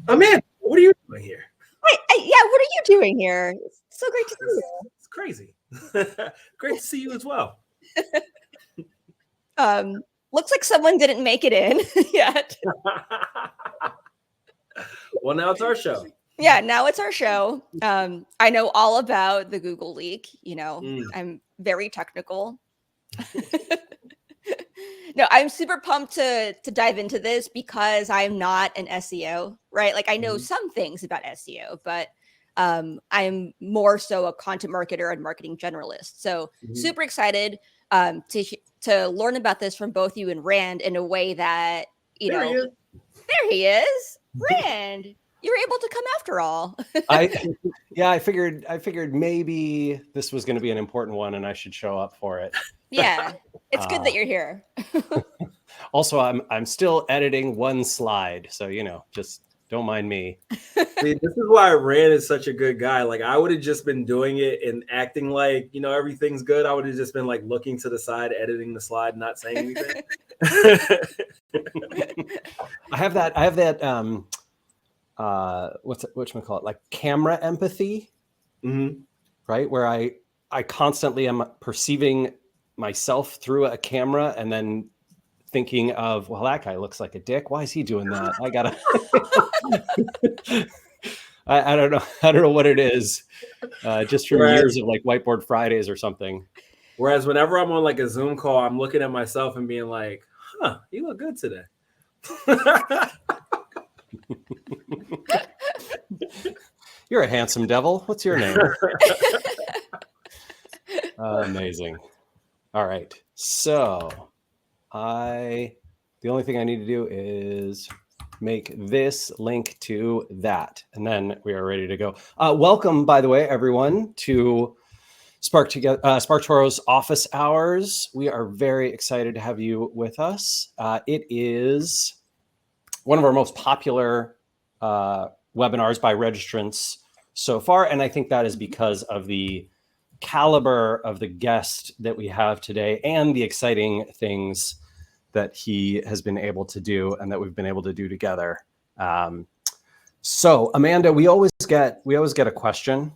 Amanda, what are you doing here? Yeah, what are you doing here? It's so great to see you. It's crazy. Great to see you as well. Looks like someone didn't make it in yet. Well, now it's our show. Yeah, now it's our show. I know all about the Google leak. I'm very technical. No, I'm super pumped to dive into this because I'm not an SEO, right? Like I know some things about SEO, but I'm more so a content marketer and marketing generalist. So super excited to learn about this from both you and Rand in a way that, there he is. Rand, you were able to come after all. I figured maybe this was going to be an important one and I should show up for it. Yeah, it's good that you're here. Also, I'm still editing one slide, so just don't mind me. See, this is why Rand is such a good guy. Like I would have just been doing it and acting like everything's good. I would have just been like looking to the side, editing the slide, not saying anything. I have that whatchamacallit, like camera empathy, right? Where I constantly am perceiving myself through a camera and then thinking of, well, that guy looks like a dick. Why is he doing that? I gotta, I don't know. I don't know what it is. Just from years of like Whiteboard Fridays or something. Whereas whenever I'm on like a Zoom call, I'm looking at myself and being like, huh, you look good today. You're a handsome devil. What's your name? Amazing. All right. So the only thing I need to do is make this link to that, and then we are ready to go. Welcome, by the way, everyone, to SparkToro's office hours. We are very excited to have you with us. It is one of our most popular webinars by registrants so far, and I think that is because of the caliber of the guest that we have today and the exciting things that he has been able to do and that we've been able to do together. So Amanda, we always get a question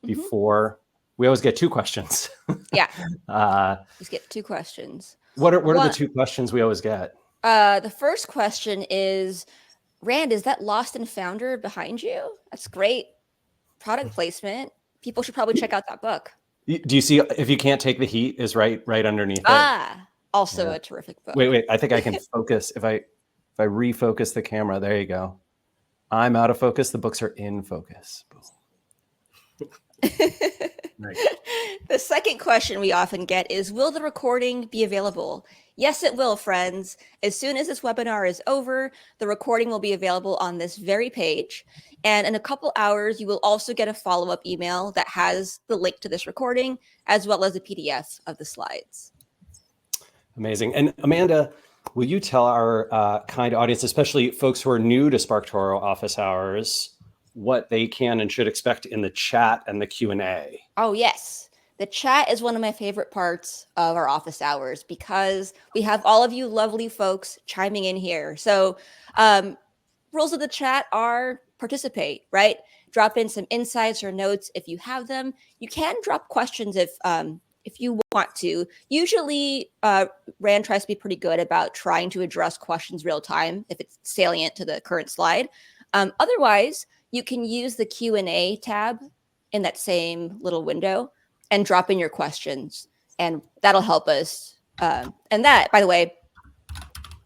before. We always get two questions. Yeah. Let's get two questions. What are the two questions we always get? The first question is, Rand, is that Lost and Founder behind you? That's great product placement. People should probably check out that book. Do you see If You Can't Take the Heat is right underneath it? Also a terrific book. Wait, I think I can focus. If I refocus the camera, there you go. I'm out of focus. The books are in focus. Nice. The second question we often get is, will the recording be available? Yes, it will, friends. As soon as this webinar is over, the recording will be available on this very page. And in a couple hours, you will also get a follow-up email that has the link to this recording, as well as a PDF of the slides. Amazing. And Amanda, will you tell our kind audience, especially folks who are new to SparkToro office hours, what they can and should expect in the chat and the Q&A? Oh, yes. The chat is one of my favorite parts of our office hours because we have all of you lovely folks chiming in here. So rules of the chat are participate, right? Drop in some insights or notes if you have them. You can drop questions if you want to. Usually, Rand tries to be pretty good about trying to address questions real time if it's salient to the current slide. Otherwise, you can use the Q&A tab in that same little window and drop in your questions, and that'll help us. And that, by the way,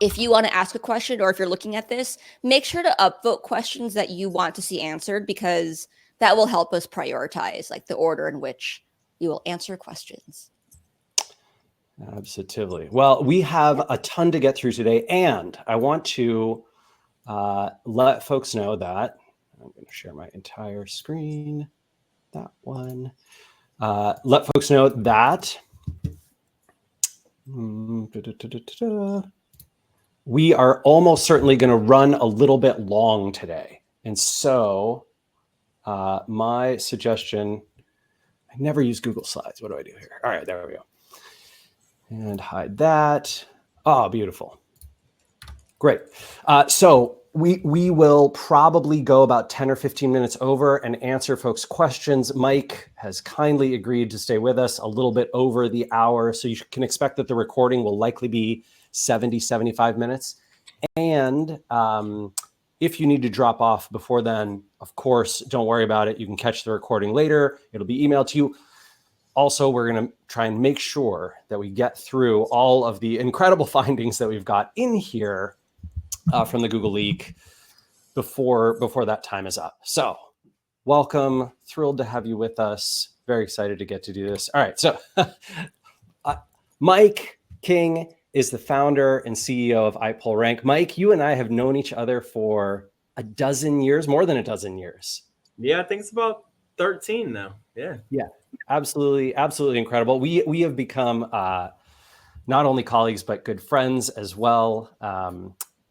if you want to ask a question or if you're looking at this, make sure to upvote questions that you want to see answered, because that will help us prioritize like the order in which you will answer questions. Absolutely. Well, we have a ton to get through today, and I want to let folks know that I'm going to share my entire screen. That one. Let folks know that we are almost certainly going to run a little bit long today. And so my suggestion, I never use Google Slides. What do I do here? All right, there we go. And hide that. Oh, beautiful. Great. So We will probably go about 10 or 15 minutes over and answer folks' questions. Mike has kindly agreed to stay with us a little bit over the hour, so you can expect that the recording will likely be 70, 75 minutes. And if you need to drop off before then, of course, don't worry about it. You can catch the recording later. It'll be emailed to you. Also, we're going to try and make sure that we get through all of the incredible findings that we've got in here from the Google leak before that time is up. So welcome. Thrilled to have you with us. Very excited to get to do this. All right. So Mike King is the founder and CEO of iPullRank. Mike, you and I have known each other for a dozen years, more than a dozen years. Yeah, I think it's about 13 now. Yeah. Yeah, absolutely. Absolutely incredible. We have become not only colleagues, but good friends as well.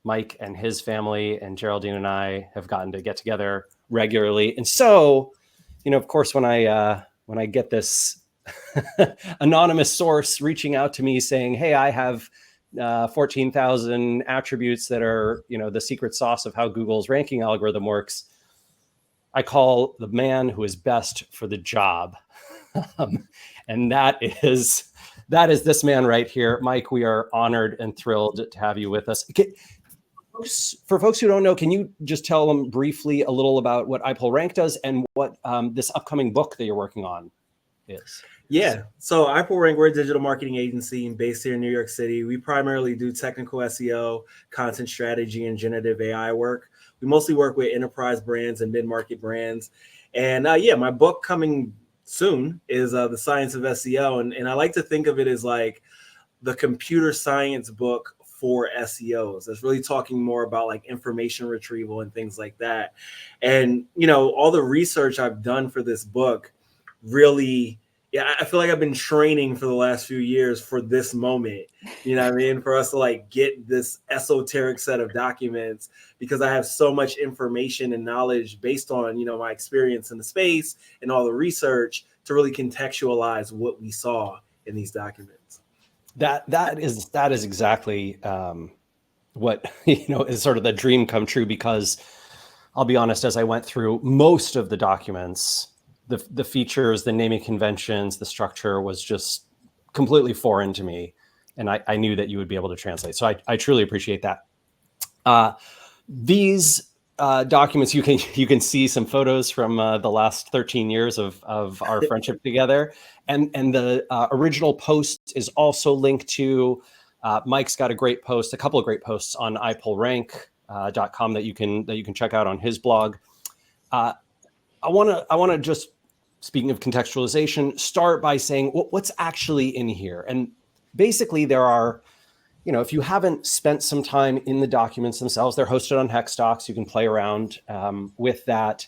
Mike and his family and Geraldine and I have gotten to get together regularly. And so, of course, when I get this anonymous source reaching out to me saying, hey, I have 14,000 attributes that are, the secret sauce of how Google's ranking algorithm works, I call the man who is best for the job. And that is this man right here. Mike, we are honored and thrilled to have you with us. For folks who don't know, can you just tell them briefly a little about what iPullRank does and what this upcoming book that you're working on is? Yeah. So iPullRank, we're a digital marketing agency based here in New York City. We primarily do technical SEO, content strategy, and generative AI work. We mostly work with enterprise brands and mid-market brands. And my book coming soon is the Science of SEO. And I like to think of it as like the computer science book for SEOs. That's really talking more about like information retrieval and things like that. And, all the research I've done for this book really, I feel like I've been training for the last few years for this moment, for us to like get this esoteric set of documents, because I have so much information and knowledge based on, my experience in the space and all the research to really contextualize what we saw in these documents. That is exactly what is sort of the dream come true, because I'll be honest, as I went through most of the documents, the features, the naming conventions, the structure was just completely foreign to me, and I knew that you would be able to translate. So I truly appreciate that. These documents, you can see some photos from the last 13 years of our friendship together. And the original post is also linked to, Mike's got a couple of great posts on iPullRank.com that you can check out on his blog. I want to just, speaking of contextualization, start by saying what's actually in here. And basically there are, if you haven't spent some time in the documents themselves, they're hosted on Hexdocs. You can play around with that.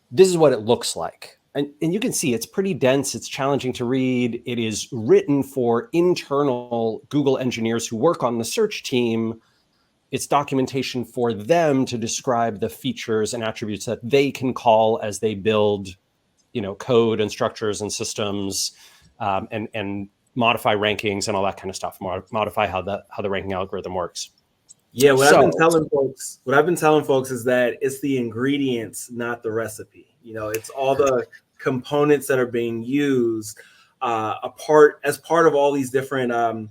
This is what it looks like. And you can see it's pretty dense. It's challenging to read. It is written for internal Google engineers who work on the search team. It's documentation for them to describe the features and attributes that they can call as they build, code and structures and systems, and modify rankings and all that kind of stuff. Modify how the ranking algorithm works. Yeah, what I've been telling folks is that it's the ingredients, not the recipe. It's all the components that are being used as part of all these different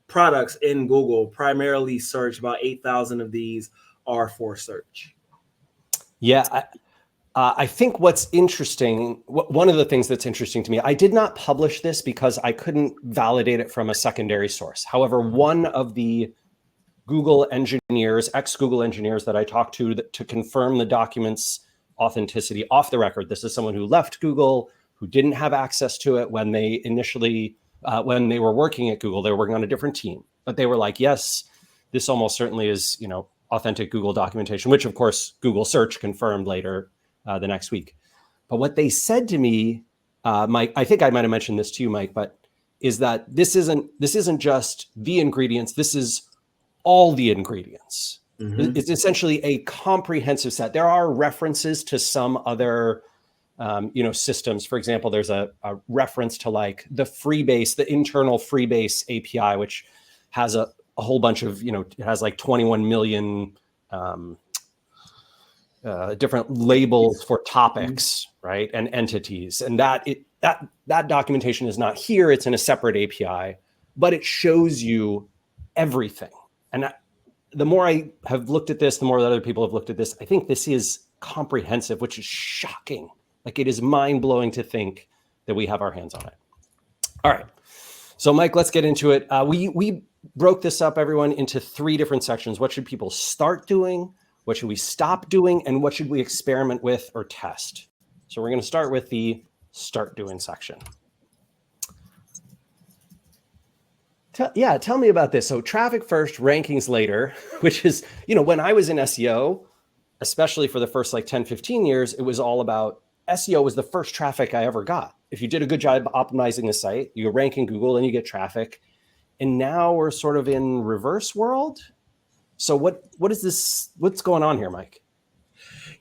products in Google. Primarily search. About 8,000 of these are for search. Yeah, I think what's interesting, one of the things that's interesting to me, I did not publish this because I couldn't validate it from a secondary source. However, one of the Google engineers, ex-Google engineers that I talked to confirm the document's authenticity off the record. This is someone who left Google, who didn't have access to it when they initially, when they were working at Google. They were working on a different team, but they were like, yes, this almost certainly is, authentic Google documentation, which of course Google search confirmed later the next week. But what they said to me, Mike, I think I might've mentioned this to you, Mike, but is that this isn't just the ingredients. This is all the ingredients. Mm-hmm. It's essentially a comprehensive set. There are references to some other, systems. For example, there's a reference to like the Freebase, the internal Freebase API, which has a whole bunch of, it has like 21 million different labels for topics, right, and entities, and that documentation is not here. It's in a separate API, but it shows you everything. And the more I have looked at this, the more that other people have looked at this, I think this is comprehensive, which is shocking. Like, it is mind-blowing to think that we have our hands on it. All right. So Mike, let's get into it. We broke this up, everyone, into 3 different sections. What should people start doing? What should we stop doing? And what should we experiment with or test? So we're going to start with the start doing section. Tell me about this. So traffic first, rankings later, which is, when I was in SEO, especially for the first like 10, 15 years, it was all about SEO was the first traffic I ever got. If you did a good job optimizing the site, you rank in Google and you get traffic. And now we're sort of in reverse world. So what is this? What's going on here, Mike?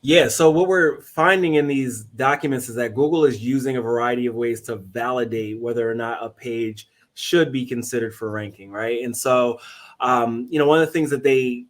Yeah, so what we're finding in these documents is that Google is using a variety of ways to validate whether or not a page should be considered for ranking, right? And so, one of the things that they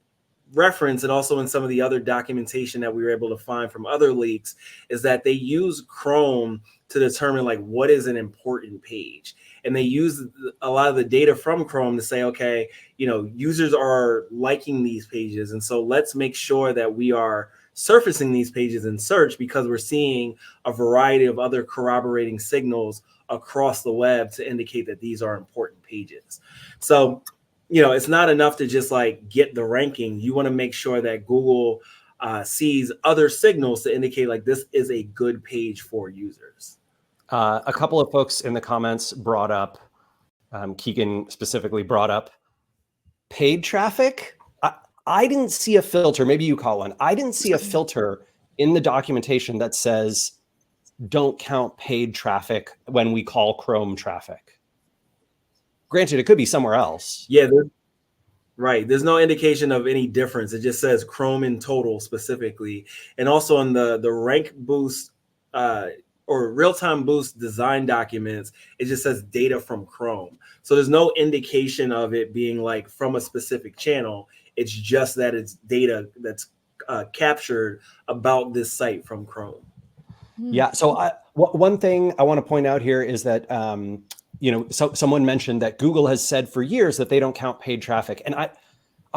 reference, and also in some of the other documentation that we were able to find from other leaks, is that they use Chrome to determine like what is an important page. And they use a lot of the data from Chrome to say, okay, users are liking these pages. And so let's make sure that we are surfacing these pages in search, because we're seeing a variety of other corroborating signals across the web to indicate that these are important pages. So, it's not enough to just like get the ranking. You want to make sure that Google sees other signals to indicate like this is a good page for users. A couple of folks in the comments brought up, Keegan specifically brought up paid traffic. I didn't see a filter. Maybe you call one. I didn't see a filter in the documentation that says don't count paid traffic when we call Chrome traffic. Granted, it could be somewhere else. Yeah, right. There's no indication of any difference. It just says Chrome in total specifically. And also on the rank boost or real-time boost design documents, it just says data from Chrome. So there's no indication of it being like from a specific channel. It's just that it's data that's captured about this site from Chrome. Yeah. So one thing I want to point out here is that, someone mentioned that Google has said for years that they don't count paid traffic. And I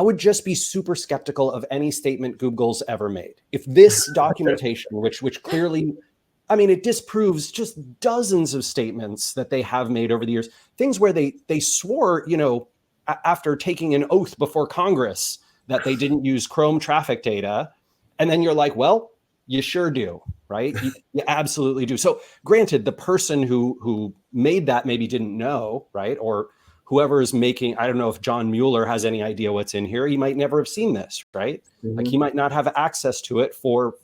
would just be super skeptical of any statement Google's ever made. If this documentation, which clearly, it disproves just dozens of statements that they have made over the years, things where they swore, after taking an oath before Congress that they didn't use Chrome traffic data. And then you're like, well, you sure do, right? You absolutely do. So granted, the person who made that maybe didn't know, right? Or whoever is making, I don't know if John Mueller has any idea what's in here. He might never have seen this, right? Mm-hmm. Like he might not have access to it for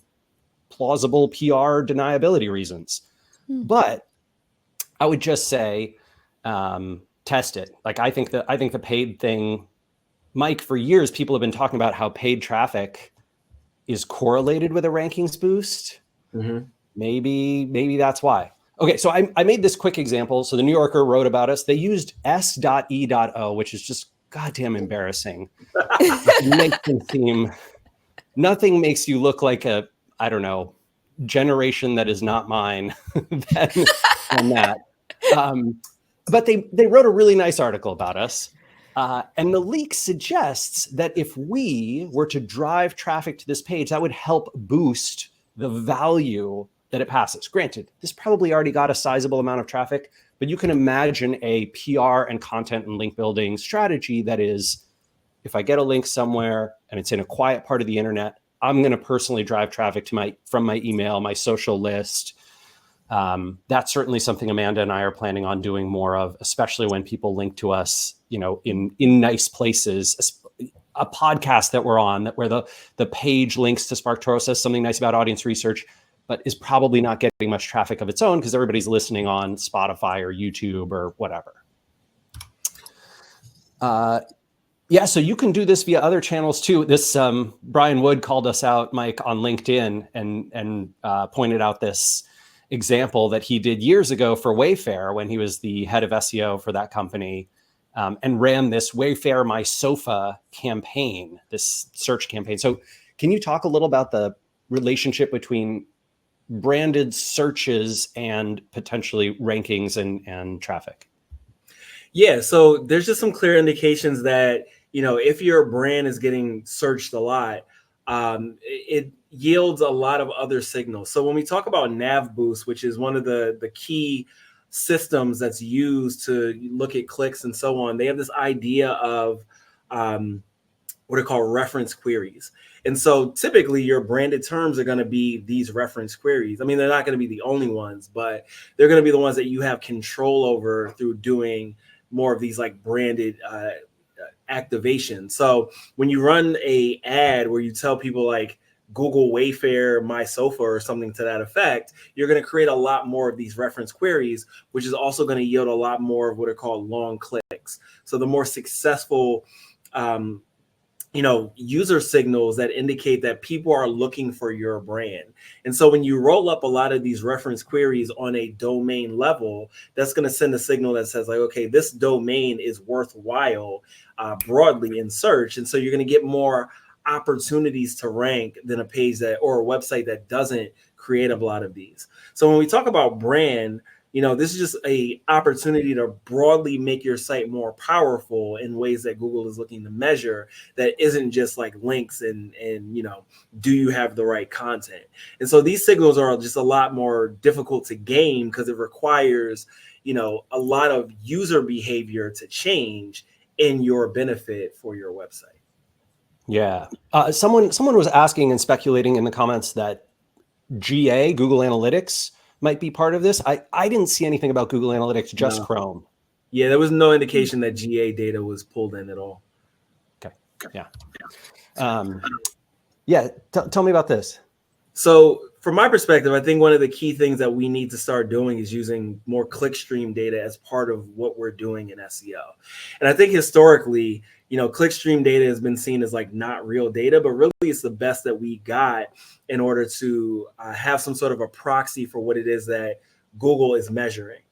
plausible PR deniability reasons. Mm-hmm. But I would just say, test it. Like I think the paid thing, Mike, for years, people have been talking about how paid traffic is correlated with a rankings boost. Mm-hmm. Maybe that's why. Okay, so I made this quick example. So the New Yorker wrote about us. They used S.E.O, which is just goddamn embarrassing. Nothing makes you look like a, I don't know, generation that is not mine than that. But they wrote a really nice article about us. And the leak suggests that if we were to drive traffic to this page, that would help boost the value that it passes. Granted, this probably already got a sizable amount of traffic, but you can imagine a PR and content and link building strategy that is, if I get a link somewhere and it's in a quiet part of the internet, I'm going to personally drive traffic to from my email, my social list. That's certainly something Amanda and I are planning on doing more of, especially when people link to us, in nice places. A podcast that we're on, where the page links to SparkToro, says something nice about audience research, but is probably not getting much traffic of its own because everybody's listening on Spotify or YouTube or whatever. So you can do this via other channels too. This Brian Wood called us out, Mike, on LinkedIn and pointed out this example that he did years ago for Wayfair when he was the head of SEO for that company. and ran this Wayfair My Sofa campaign, this search campaign. So can you talk a little about the relationship between branded searches and potentially rankings and traffic? Yeah, so there's just some clear indications that, if your brand is getting searched a lot, it yields a lot of other signals. So when we talk about nav boost, which is one of the key systems that's used to look at clicks and so on, they have this idea of what are called reference queries. And so typically your branded terms are going to be these reference queries. I mean, they're not going to be the only ones, but they're going to be the ones that you have control over through doing more of these like branded activation. So when you run a ad where you tell people like Google Wayfair My Sofa or something to that effect, you're going to create a lot more of these reference queries, which is also going to yield a lot more of what are called long clicks. So the more successful user signals that indicate that people are looking for your brand. And so when you roll up a lot of these reference queries on a domain level, that's going to send a signal that says like, okay, this domain is worthwhile broadly in search. And so you're going to get more opportunities to rank than a page that or a website that doesn't create a lot of these. So when we talk about brand, this is just a opportunity to broadly make your site more powerful in ways that Google is looking to measure that isn't just like links and do you have the right content? And so these signals are just a lot more difficult to gain because it requires, a lot of user behavior to change in your benefit for your website. Yeah. Someone was asking and speculating in the comments that GA, Google Analytics, might be part of this. I didn't see anything about Google Analytics, just No. Chrome. Yeah, there was no indication that GA data was pulled in at all. Okay. Yeah. Tell me about this. So from my perspective, I think one of the key things that we need to start doing is using more clickstream data as part of what we're doing in SEO. And I think historically, clickstream data has been seen as like not real data, but really it's the best that we got in order to have some sort of a proxy for what it is that Google is measuring.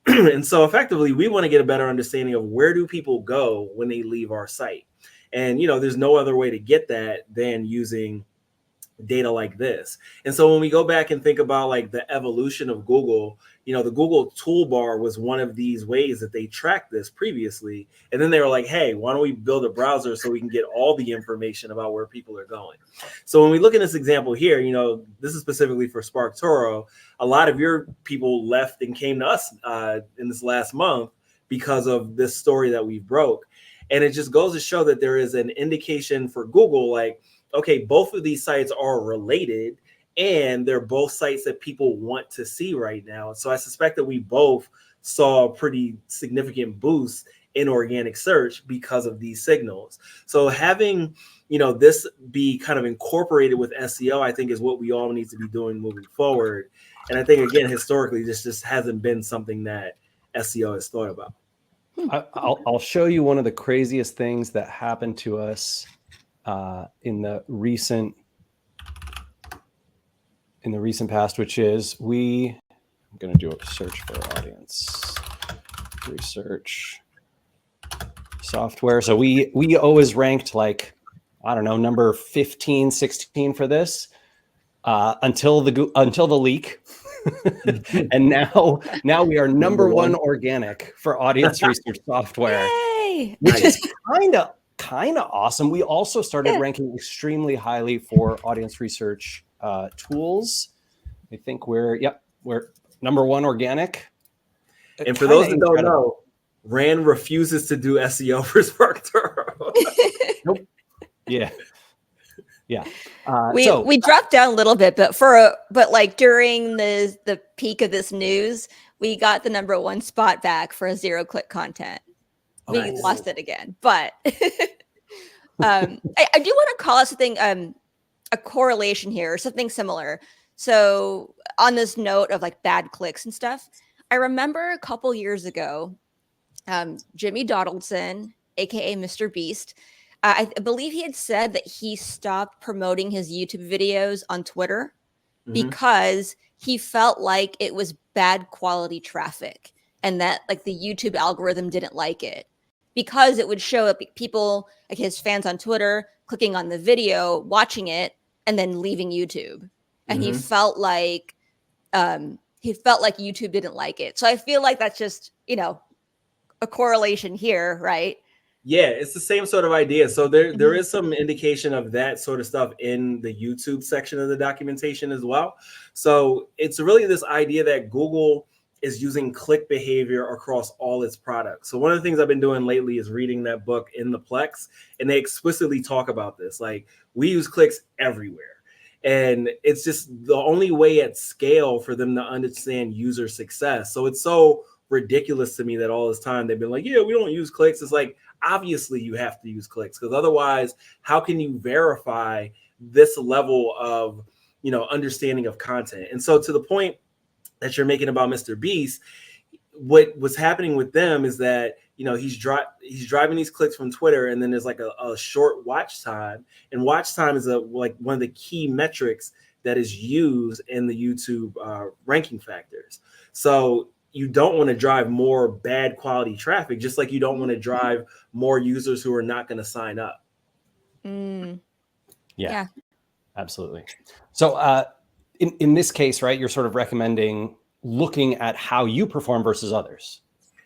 And so effectively, we want to get a better understanding of where do people go when they leave our site. And, there's no other way to get that than using data like this. And so when we go back and think about like the evolution of Google, the Google toolbar was one of these ways that they tracked this previously. And then they were like, hey, why don't we build a browser so we can get all the information about where people are going? So when we look at this example here, this is specifically for SparkToro. A lot of your people left and came to us in this last month because of this story that we broke. And it just goes to show that there is an indication for Google, like, okay, both of these sites are related and they're both sites that people want to see right now. So I suspect that we both saw a pretty significant boost in organic search because of these signals. So having, this be kind of incorporated with SEO, I think is what we all need to be doing moving forward. And I think, again, historically, this just hasn't been something that SEO has thought about. I'll show you one of the craziest things that happened to us in the recent past, which is I'm going to do a search for audience research software. So we always ranked like, I don't know, number 15, 16 for this until the leak. And now we are number one organic for audience research software. Yay! Which is kind of awesome. We also started ranking extremely highly for audience research tools. I think we're number one organic. And for those that don't know, Rand refuses to do SEO for SparkToro. Nope. Yeah. We dropped down a little bit, but like during the peak of this news, we got the number one spot back for a 0-click content. We lost it again, but I do want to call out something, a correlation here, or something similar. So on this note of like bad clicks and stuff, I remember a couple years ago, Jimmy Donaldson, aka Mr. Beast, I believe he had said that he stopped promoting his YouTube videos on Twitter because he felt like it was bad quality traffic and that like the YouTube algorithm didn't like it. because it would show up people, like his fans on Twitter, clicking on the video, watching it, and then leaving YouTube. And he felt like YouTube didn't like it. So I feel like that's just, a correlation here, right? Yeah, it's the same sort of idea. So there is some indication of that sort of stuff in the YouTube section of the documentation as well. So it's really this idea that Google is using click behavior across all its products. So one of the things I've been doing lately is reading that book In the Plex, and they explicitly talk about this. Like, we use clicks everywhere. And it's just the only way at scale for them to understand user success. So it's so ridiculous to me that all this time they've been like, yeah, we don't use clicks. It's like, obviously you have to use clicks, because otherwise, how can you verify this level of, understanding of content? And so, to the point that you're making about Mr. Beast, what was happening with them is that, he's driving these clicks from Twitter, and then there's like a short watch time, and watch time is like one of the key metrics that is used in the YouTube ranking factors. So you don't want to drive more bad quality traffic, just like you don't want to drive more users who are not going to sign up. Yeah, absolutely. So in this case, right, you're sort of recommending looking at how you perform versus others.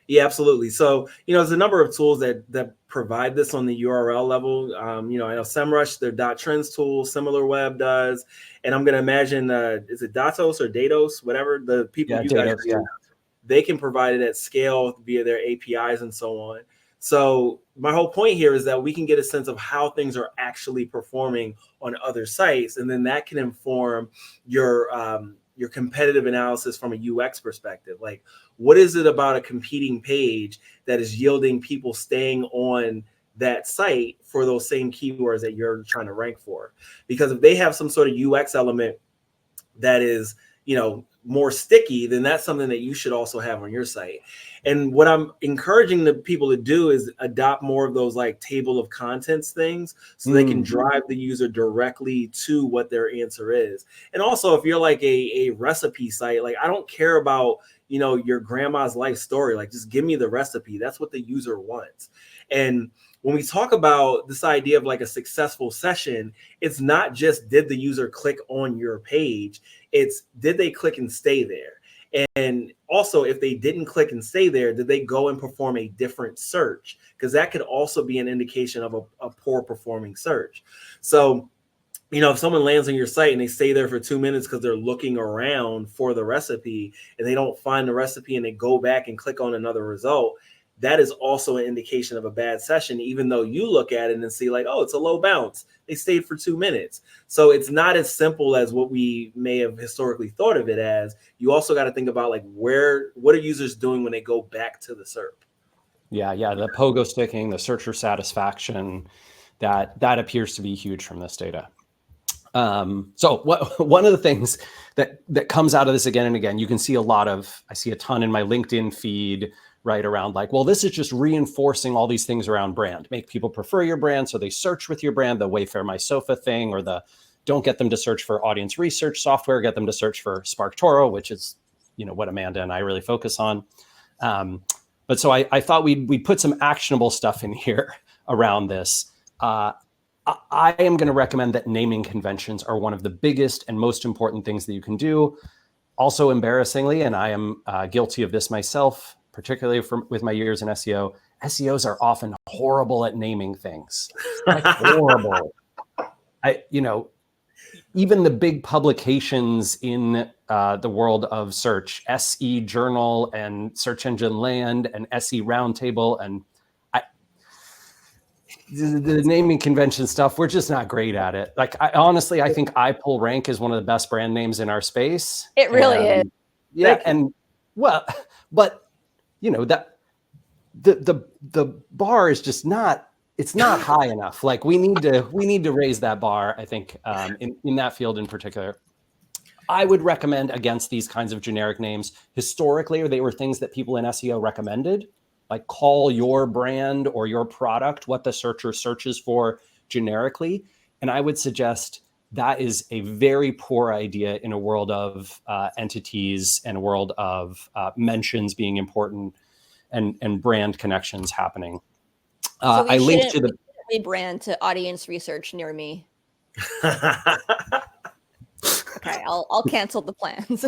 Yeah, absolutely. So, there's a number of tools that provide this on the URL level. I know SEMrush, their .trends tool, SimilarWeb does, and I'm going to imagine, is it Datos or Datos, whatever the people you guys use, they can provide it at scale via their APIs and so on. So my whole point here is that we can get a sense of how things are actually performing on other sites, and then that can inform your competitive analysis from a UX perspective. Like, what is it about a competing page that is yielding people staying on that site for those same keywords that you're trying to rank for? Because if they have some sort of UX element that is, more sticky, then that's something that you should also have on your site. And what I'm encouraging the people to do is adopt more of those like table of contents things, so they can drive the user directly to what their answer is. And also, if you're like a recipe site, like, I don't care about, your grandma's life story. Like, just give me the recipe. That's what the user wants. And when we talk about this idea of like a successful session, it's not just did the user click on your page, it's did they click and stay there? And also, if they didn't click and stay there, did they go and perform a different search? Because that could also be an indication of a poor performing search. So, if someone lands on your site and they stay there for 2 minutes because they're looking around for the recipe and they don't find the recipe and they go back and click on another result, that is also an indication of a bad session, even though you look at it and see like, oh, it's a low bounce. They stayed for 2 minutes. So it's not as simple as what we may have historically thought of it as. You also got to think about like what are users doing when they go back to the SERP? Yeah. The pogo sticking, the searcher satisfaction, that appears to be huge from this data. So one of the things that comes out of this again and again, you can see I see a ton in my LinkedIn feed, right, around like, well, this is just reinforcing all these things around brand. Make people prefer your brand, so they search with your brand, the Wayfair My Sofa thing, or the don't get them to search for audience research software, get them to search for SparkToro, which is, what Amanda and I really focus on. But so I thought we'd put some actionable stuff in here around this. I am going to recommend that naming conventions are one of the biggest and most important things that you can do. Also, embarrassingly, and I am guilty of this myself, particularly with my years in SEO, SEOs are often horrible at naming things. Like, horrible. Even the big publications in the world of search, SE Journal and Search Engine Land and SE Roundtable, and the naming convention stuff, we're just not great at it. Like, honestly, I think iPullRank is one of the best brand names in our space. It really is. Yeah, and well, but that the bar is just not, it's not high enough. Like, we need to raise that bar, I think, in that field in particular. I would recommend against these kinds of generic names. Historically, they were things that people in SEO recommended, like call your brand or your product what the searcher searches for generically. And I would suggest that is a very poor idea in a world of entities and a world of mentions being important and brand connections happening. So we I linked to shouldn't the. rebrand to audience research near me. Okay, I'll cancel the plans.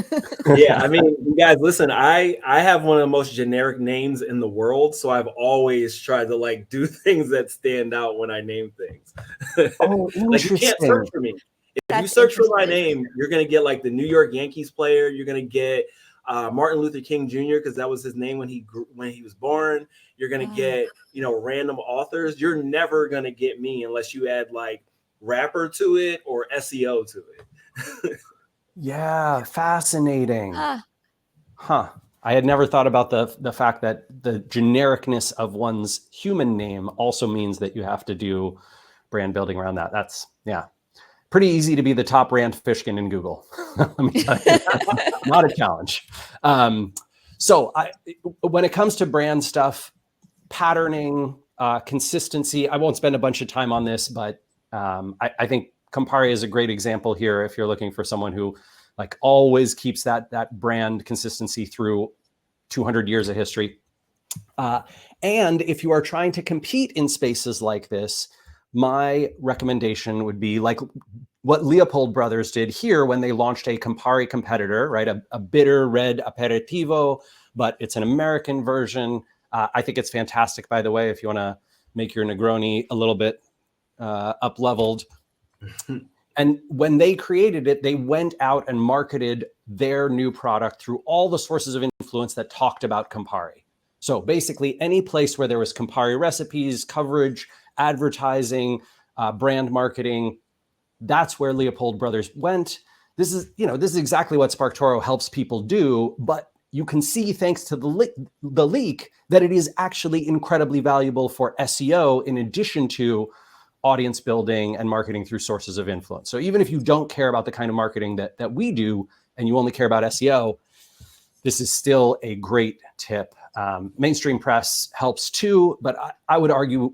Yeah, I mean, you guys, listen, I have one of the most generic names in the world, so I've always tried to like do things that stand out when I name things. Oh, Like you can't search interesting. for me. If you That's search for my interesting. name, you're gonna get like the New York Yankees player. You're gonna get Martin Luther King Jr. because that was his name when he was born. You're gonna get random authors. You're never gonna get me unless you add like rapper to it or SEO to it. Yeah, fascinating. Ah, Huh. I had never thought about the fact that the genericness of one's human name also means that you have to do brand building around that. That's, yeah, pretty easy to be the top Rand Fishkin in Google. Let me tell you, not a challenge. So when it comes to brand stuff, patterning, consistency, I won't spend a bunch of time on this, but I think Campari is a great example here if you're looking for someone who like always keeps that brand consistency through 200 years of history. And if you are trying to compete in spaces like this, my recommendation would be like what Leopold Brothers did here when they launched a Campari competitor, right? A bitter red aperitivo, but it's an American version. I think it's fantastic, by the way, if you want to make your Negroni a little bit up-leveled. And when they created it, they went out and marketed their new product through all the sources of influence that talked about Campari. So basically any place where there was Campari recipes, coverage, advertising, brand marketing, that's where Leopold Brothers went. This is exactly what SparkToro helps people do, but you can see thanks to the leak that it is actually incredibly valuable for SEO in addition to audience building and marketing through sources of influence. So even if you don't care about the kind of marketing that we do and you only care about SEO, this is still a great tip. Mainstream press helps too, but I would argue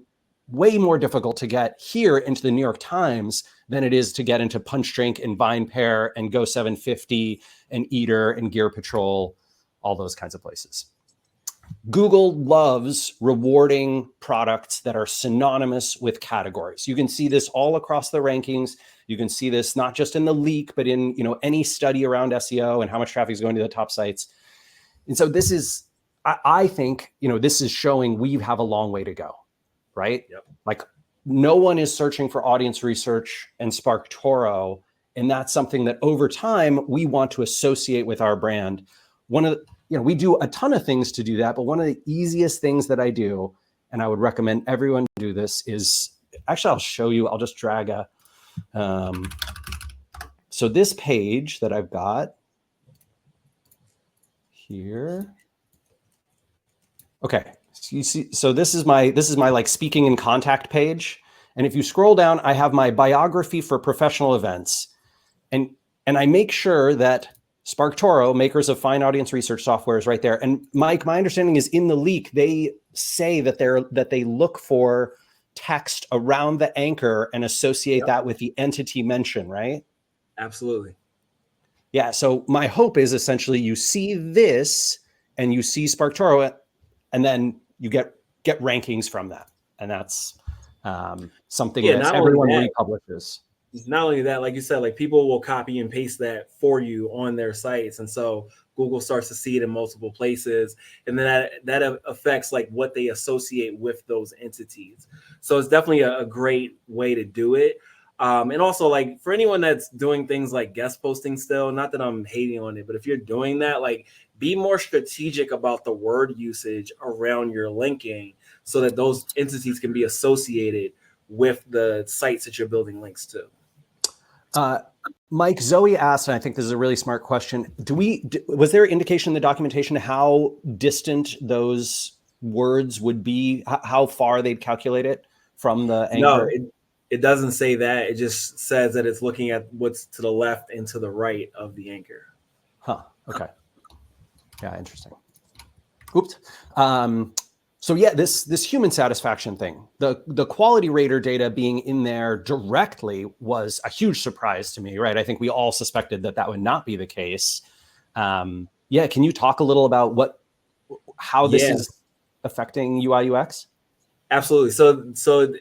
way more difficult to get here into the New York Times than it is to get into Punch Drink and VinePair and Go 750 and Eater and Gear Patrol, all those kinds of places. Google loves rewarding products that are synonymous with categories. You can see this all across the rankings. You can see this not just in the leak, but in any study around SEO and how much traffic is going to the top sites. And so this is, I think, this is showing we have a long way to go, right? Yep. Like no one is searching for audience research and SparkToro, and that's something that over time we want to associate with our brand. We do a ton of things to do that, but one of the easiest things that I do, and I would recommend everyone do this, is actually I'll show you. I'll just drag a. So this page that I've got here. Okay, so you see, so this is my like speaking in contact page, and if you scroll down, I have my biography for professional events, and I make sure that SparkToro, makers of fine audience research software, is right there. And Mike, my understanding is in the leak, they say that they look for text around the anchor and associate that with the entity mention, right? Absolutely. Yeah. So my hope is essentially you see this and you see SparkToro, and then you get rankings from that, and that's something that everyone republishes. Not only that, like you said, like people will copy and paste that for you on their sites. And so Google starts to see it in multiple places. And then that affects like what they associate with those entities. So it's definitely a great way to do it. And also like for anyone that's doing things like guest posting still, not that I'm hating on it, but if you're doing that, like be more strategic about the word usage around your linking so that those entities can be associated with the sites that you're building links to. Mike, Zoe asked, and I think this is a really smart question. Was there indication in the documentation how distant those words would be, how far they'd calculate it from the anchor? No, it doesn't say that. It just says that it's looking at what's to the left and to the right of the anchor. Huh. Okay. Yeah, interesting. Oops. So yeah, this human satisfaction thing, the quality rater data being in there directly was a huge surprise to me, right? I think we all suspected that would not be the case. Yeah, can you talk a little about how this is affecting UI UX? Absolutely. So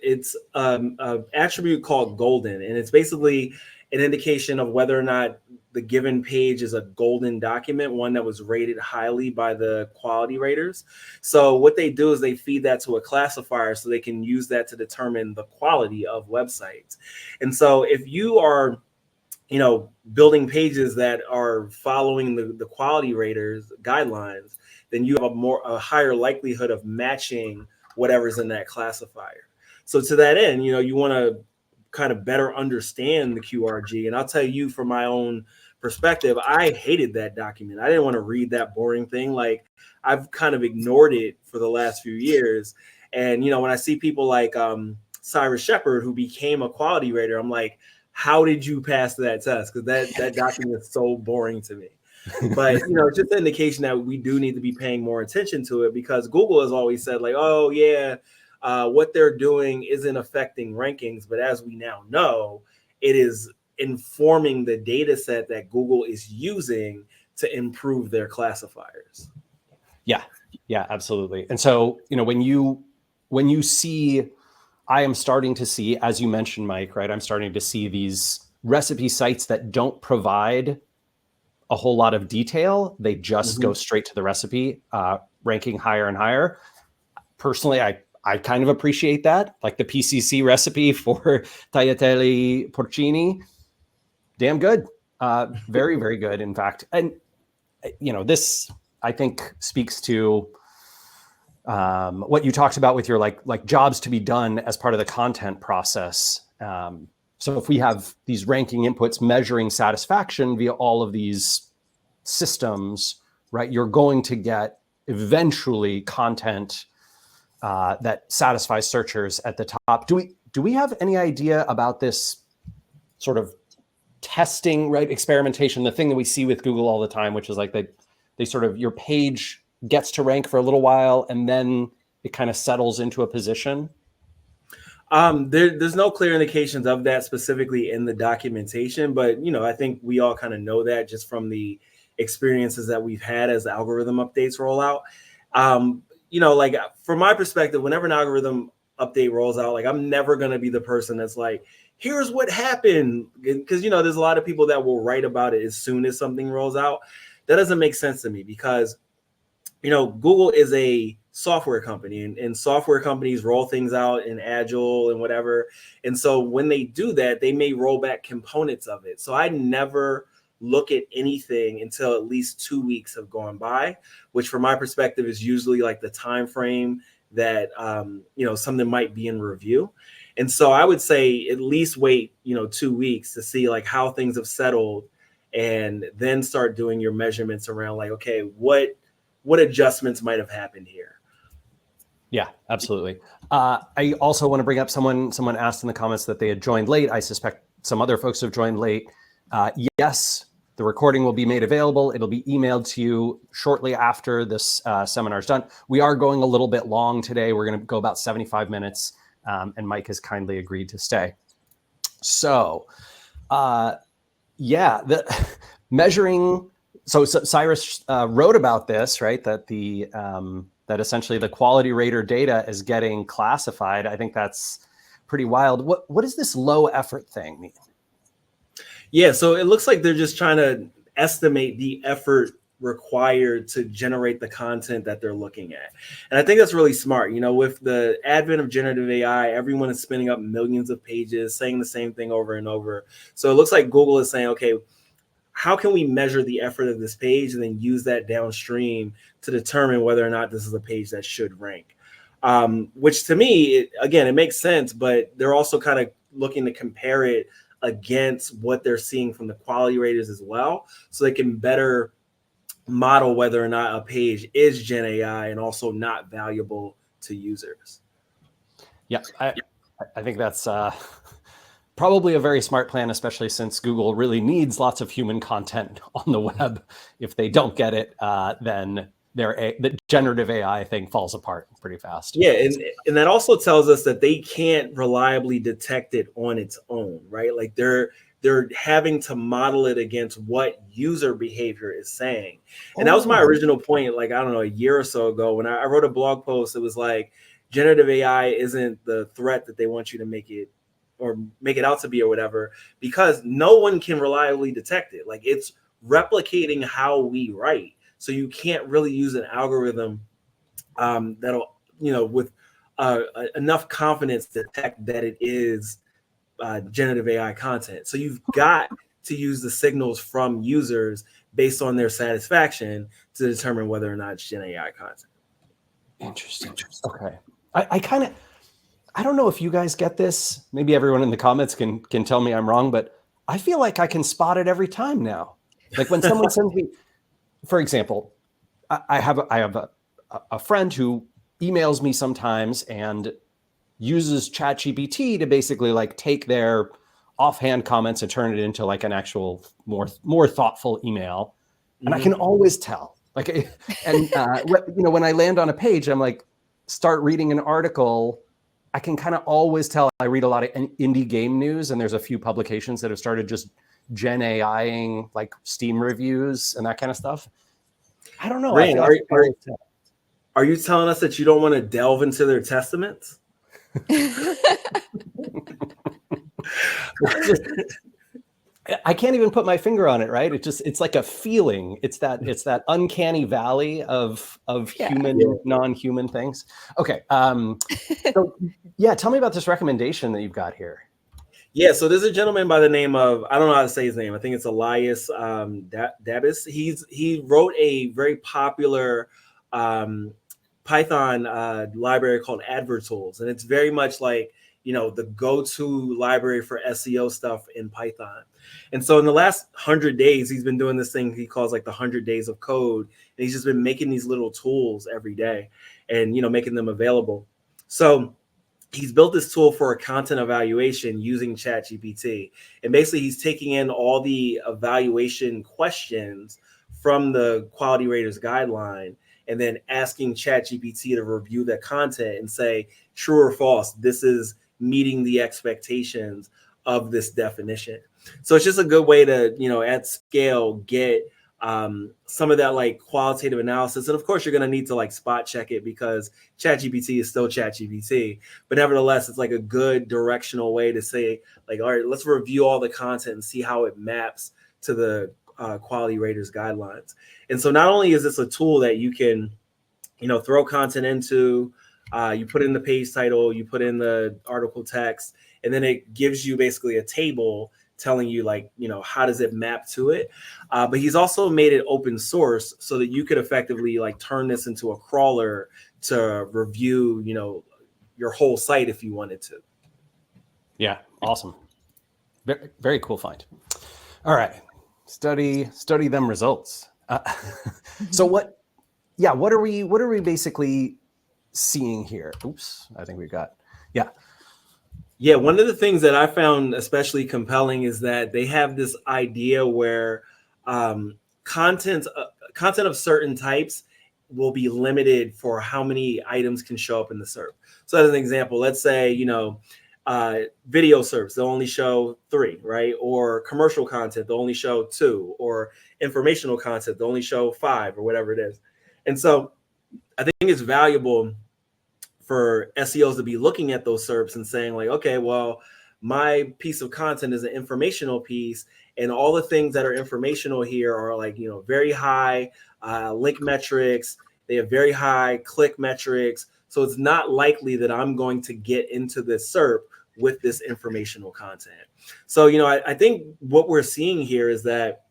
it's an attribute called golden, and it's basically an indication of whether or not the given page is a golden document, one that was rated highly by the quality raters. So what they do is they feed that to a classifier so they can use that to determine the quality of websites. And so if you are building pages that are following the quality raters guidelines, then you have a higher likelihood of matching whatever's in that classifier. So to that end, you want to kind of better understand the QRG. And I'll tell you from my own perspective, I hated that document. I didn't want to read that boring thing. Like, I've kind of ignored it for the last few years. And when I see people like Cyrus Shepard, who became a quality rater, I'm like, how did you pass that test? Because that document is so boring to me. But it's just an indication that we do need to be paying more attention to it, because Google has always said, like, oh yeah, what they're doing isn't affecting rankings, but as we now know, it is informing the data set that Google is using to improve their classifiers. Yeah, absolutely. And so, when you see, I am starting to see, as you mentioned, Mike, right? I'm starting to see these recipe sites that don't provide a whole lot of detail. They just go straight to the recipe, ranking higher and higher. Personally, I kind of appreciate that. Like the PCC recipe for tagliatelle porcini, damn good. Very, very good, in fact. And, this, I think, speaks to what you talked about with your like jobs to be done as part of the content process. So if we have these ranking inputs measuring satisfaction via all of these systems, right, you're going to get eventually content that satisfies searchers at the top. Do we have any idea about this sort of testing, right, experimentation, the thing that we see with Google all the time, which is like they sort of, your page gets to rank for a little while and then it kind of settles into a position? There's no clear indications of that specifically in the documentation, but I think we all kind of know that just from the experiences that we've had as algorithm updates roll out. Like from my perspective, whenever an algorithm update rolls out, like I'm never going to be the person that's like, here's what happened, because there's a lot of people that will write about it as soon as something rolls out. That doesn't make sense to me, because Google is a software company, and software companies roll things out in Agile and whatever. And so when they do that, they may roll back components of it. So I never look at anything until at least 2 weeks have gone by, which from my perspective is usually like the time frame that something might be in review. And so I would say at least wait 2 weeks to see like how things have settled, and then start doing your measurements around like, okay, what adjustments might have happened here. Yeah, absolutely. I also want to bring up someone asked in the comments that they had joined late. I suspect some other folks have joined late. Yes, the recording will be made available. It'll be emailed to you shortly after this seminar is done. We are going a little bit long today. We're going to go about 75 minutes, and Mike has kindly agreed to stay. So, the measuring. So Cyrus wrote about this, right? That that essentially the quality rater data is getting classified. I think that's pretty wild. What does this low effort thing mean? Yeah, so it looks like they're just trying to estimate the effort required to generate the content that they're looking at. And I think that's really smart. With the advent of generative AI, everyone is spinning up millions of pages, saying the same thing over and over. So it looks like Google is saying, okay, how can we measure the effort of this page and then use that downstream to determine whether or not this is a page that should rank? Which to me, it makes sense, but they're also kind of looking to compare it against what they're seeing from the quality raters as well, so they can better model whether or not a page is Gen AI and also not valuable to users. Yeah, I think that's probably a very smart plan, especially since Google really needs lots of human content on the web. If they don't get it, then the generative AI thing falls apart pretty fast. Yeah, and that also tells us that they can't reliably detect it on its own, right? Like they're having to model it against what user behavior is saying. And that was my original point, like, I don't know, a year or so ago when I wrote a blog post. It was like, generative AI isn't the threat that they want you to make it or make it out to be or whatever, because no one can reliably detect it. Like, it's replicating how we write. So you can't really use an algorithm that'll, with enough confidence detect that it is generative AI content. So you've got to use the signals from users based on their satisfaction to determine whether or not it's Gen AI content. Interesting. Okay. I don't know if you guys get this. Maybe everyone in the comments can tell me I'm wrong, but I feel like I can spot it every time now. Like when someone sends me, for example, I have a friend who emails me sometimes and uses ChatGPT to basically like take their offhand comments and turn it into like an actual more thoughtful email. And I can always tell. Like, and when I land on a page, I'm like, start reading an article. I can kind of always tell. I read a lot of indie game news, and there's a few publications that have started just Gen AI-ing like Steam reviews and that kind of stuff. I don't know. Rand, are you telling us that you don't want to delve into their testaments? I can't even put my finger on it, right? It's like a feeling. It's that uncanny valley of human, non-human things. Okay. So yeah, tell me about this recommendation that you've got here. Yeah, so there's a gentleman by the name of, I don't know how to say his name. I think it's Elias Dabis. He wrote a very popular Python library called AdverTools, and it's very much like, the go-to library for SEO stuff in Python. And so in the last 100 days, he's been doing this thing he calls like the 100 days of code. And he's just been making these little tools every day and, making them available. So he's built this tool for content evaluation using ChatGPT. And basically he's taking in all the evaluation questions from the quality raters guideline and then asking ChatGPT to review the content and say, true or false, this is meeting the expectations of this definition. So it's just a good way to, at scale, get some of that like qualitative analysis. And of course, you're going to need to like spot check it because ChatGPT is still ChatGPT. But nevertheless, it's like a good directional way to say, like, all right, let's review all the content and see how it maps to the quality raters guidelines. And so not only is this a tool that you can, throw content into, you put in the page title, you put in the article text, and then it gives you basically a table telling you like, how does it map to it? But he's also made it open source so that you could effectively like turn this into a crawler to review, your whole site if you wanted to. Yeah. Awesome. Very, very cool find. All right. Study them results. So what are we basically seeing here? Oops, I think we've got, Yeah, one of the things that I found especially compelling is that they have this idea where content of certain types will be limited for how many items can show up in the SERP. So as an example, let's say, video SERPs, they'll only show 3, right? Or commercial content, they'll only show 2, or informational content, they'll only show 5, or whatever it is. And so I think it's valuable for SEOs to be looking at those SERPs and saying like, okay, well, my piece of content is an informational piece, and all the things that are informational here are like, very high link metrics. They have very high click metrics. So it's not likely that I'm going to get into this SERP with this informational content. So, I think what we're seeing here is that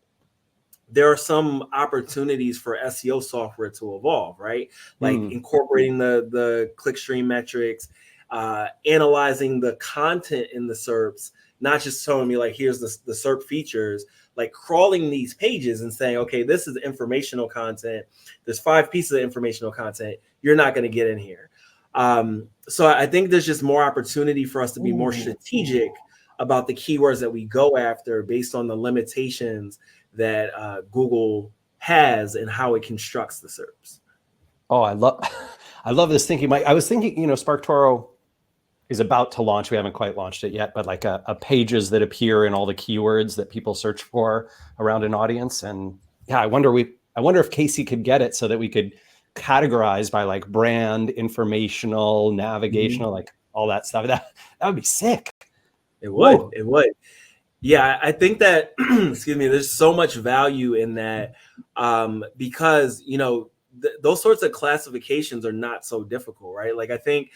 there are some opportunities for SEO software to evolve, right? Like incorporating the clickstream metrics, analyzing the content in the SERPs, not just showing me like, here's the SERP features, like crawling these pages and saying, okay, this is informational content. There's 5 pieces of informational content. You're not going to get in here. So I think there's just more opportunity for us to be more strategic about the keywords that we go after based on the limitations that Google has and how it constructs the SERPs. Oh, I love this thinking, Mike. I was thinking, SparkToro is about to launch. We haven't quite launched it yet, but like a pages that appear in all the keywords that people search for around an audience. And yeah, I wonder if Casey could get it so that we could categorized by like brand, informational, navigational, like all that stuff. That would be sick. It would. Whoa. It would. Yeah, I think that, excuse me, there's so much value in that because, those sorts of classifications are not so difficult, right? Like, I think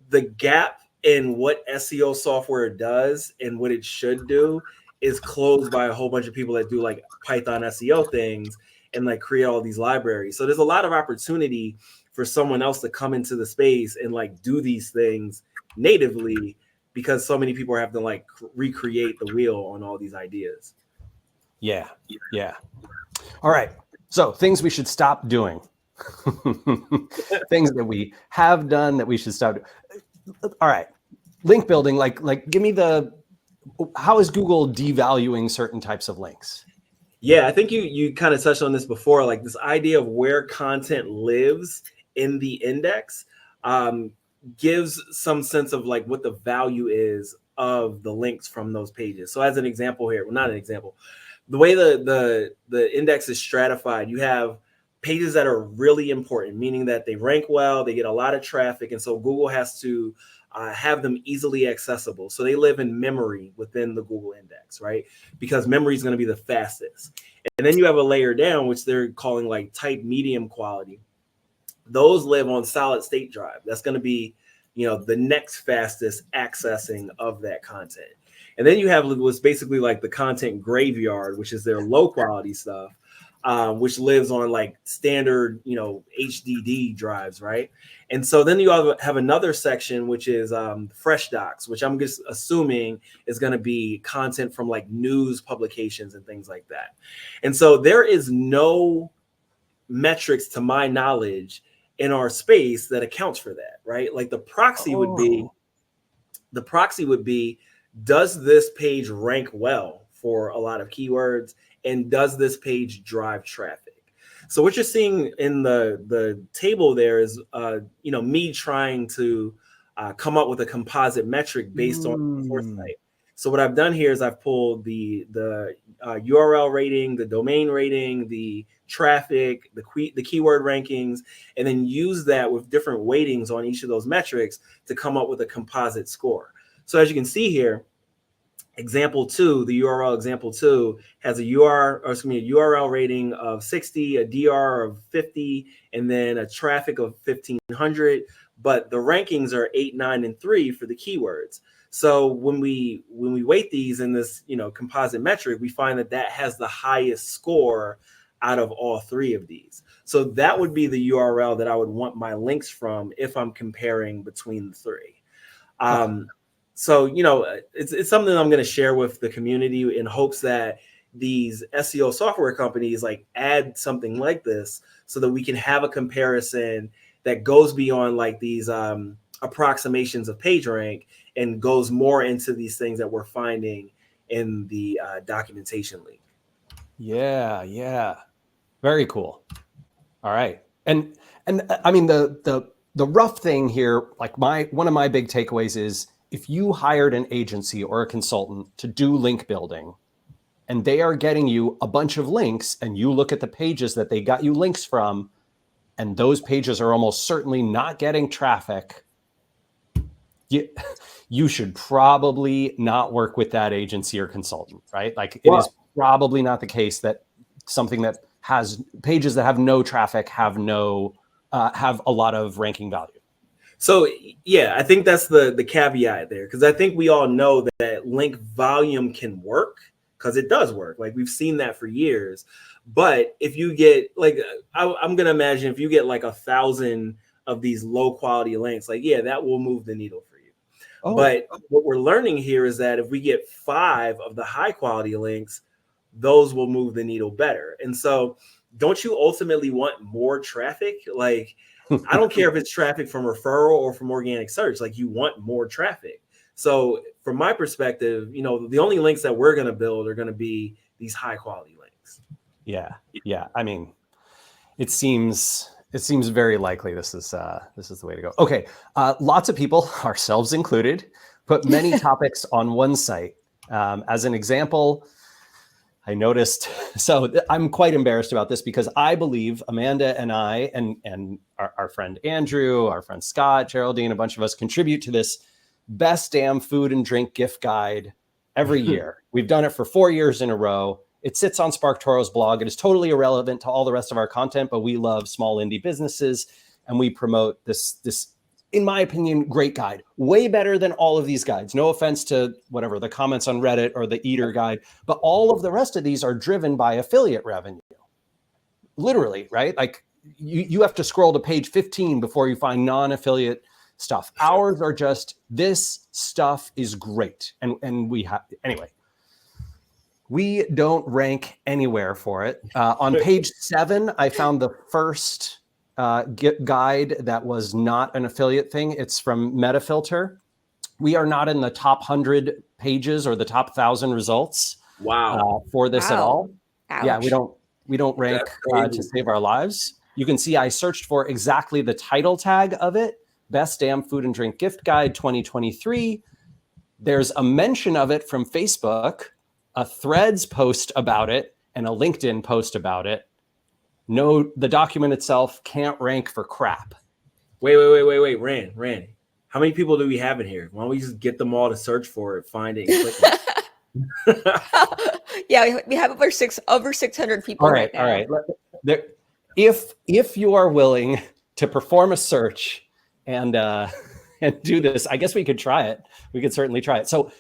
the gap in what SEO software does and what it should do is closed by a whole bunch of people that do like Python SEO things and like create all these libraries. So there's a lot of opportunity for someone else to come into the space and like do these things natively, because so many people have to like recreate the wheel on all these ideas. Yeah. All right. So things we should stop doing. Things that we have done that we should stop doing. All right. Link building, like give me how is Google devaluing certain types of links? Yeah, I think you kind of touched on this before, like this idea of where content lives in the index gives some sense of like what the value is of the links from those pages. So as an example here, well, not an example, the way the index is stratified, you have pages that are really important, meaning that they rank well, they get a lot of traffic, and so Google has to have them easily accessible. So they live in memory within the Google index, right? Because memory is going to be the fastest. And then you have a layer down, which they're calling like type medium quality. Those live on solid state drive. That's going to be, the next fastest accessing of that content. And then you have what's basically like the content graveyard, which is their low quality stuff, which lives on like standard, HDD drives, right? And so then you have another section, which is fresh docs, which I'm just assuming is going to be content from like news publications and things like that. And so there is no metrics, to my knowledge, in our space that accounts for that, right? Like the proxy would be, does this page rank well for a lot of keywords? And does this page drive traffic? So what you're seeing in the table there is, me trying to come up with a composite metric based on the source type. So what I've done here is I've pulled the URL rating, the domain rating, the traffic, the keyword rankings, and then use that with different weightings on each of those metrics to come up with a composite score. So as you can see here, example 2, the URL example 2 has a URL rating of 60, a DR of 50, and then a traffic of 1500. But the rankings are 8, 9, and 3 for the keywords. So when we weight these in this composite metric, we find that has the highest score out of all 3 of these. So that would be the URL that I would want my links from if I'm comparing between the 3. So, it's something I'm going to share with the community in hopes that these SEO software companies like add something like this so that we can have a comparison that goes beyond like these approximations of PageRank and goes more into these things that we're finding in the documentation link. Yeah. Very cool. All right. And I mean, the rough thing here, like one of my big takeaways is, if you hired an agency or a consultant to do link building and they are getting you a bunch of links and you look at the pages that they got you links from, and those pages are almost certainly not getting traffic, you should probably not work with that agency or consultant, right? Like it is probably not the case that something that has pages that have no traffic have a lot of ranking value. So, yeah, I think that's the caveat there, because I think we all know that link volume can work, because it does work. Like we've seen that for years. But if you get like, I'm going to imagine if you get like 1,000 of these low quality links, like, yeah, that will move the needle for you. Oh. But what we're learning here is that if we get 5 of the high quality links, those will move the needle better. And so don't you ultimately want more traffic? Like, I don't care if it's traffic from referral or from organic search, like you want more traffic. So from my perspective, the only links that we're going to build are going to be these high quality links. Yeah. I mean, it seems very likely this is the way to go. Okay. Lots of people, ourselves included, put many topics on one site. As an example, I noticed, so I'm quite embarrassed about this because I believe Amanda and I and our friend Andrew, our friend Scott, Geraldine, a bunch of us contribute to this best damn food and drink gift guide every year. We've done it for 4 years in a row. It sits on SparkToro's blog. It is totally irrelevant to all the rest of our content, but we love small indie businesses and we promote this, in my opinion, great guide. Way better than all of these guides. No offense to whatever, the comments on Reddit or the Eater guide, but all of the rest of these are driven by affiliate revenue. Literally, right? Like you have to scroll to page 15 before you find non-affiliate stuff. Ours are just, this stuff is great. And we have, anyway, we don't rank anywhere for it. On page 7, I found the first guide that was not an affiliate thing. It's from Metafilter. We are not in the top 100 pages or the top 1,000 results. Wow. For this at all. Ouch. Yeah, we don't rank to save our lives. You can see I searched for exactly the title tag of it, Best Damn Food and Drink Gift Guide 2023. There's a mention of it from Facebook, a Threads post about it, and a LinkedIn post about it. No, the document itself can't rank for crap. Wait, Rand. How many people do we have in here? Why don't we just get them all to search for it, find it, and click it? Yeah, we have over 600 people right now. All right. If you are willing to perform a search and do this, I guess we could try it. We could certainly try it. So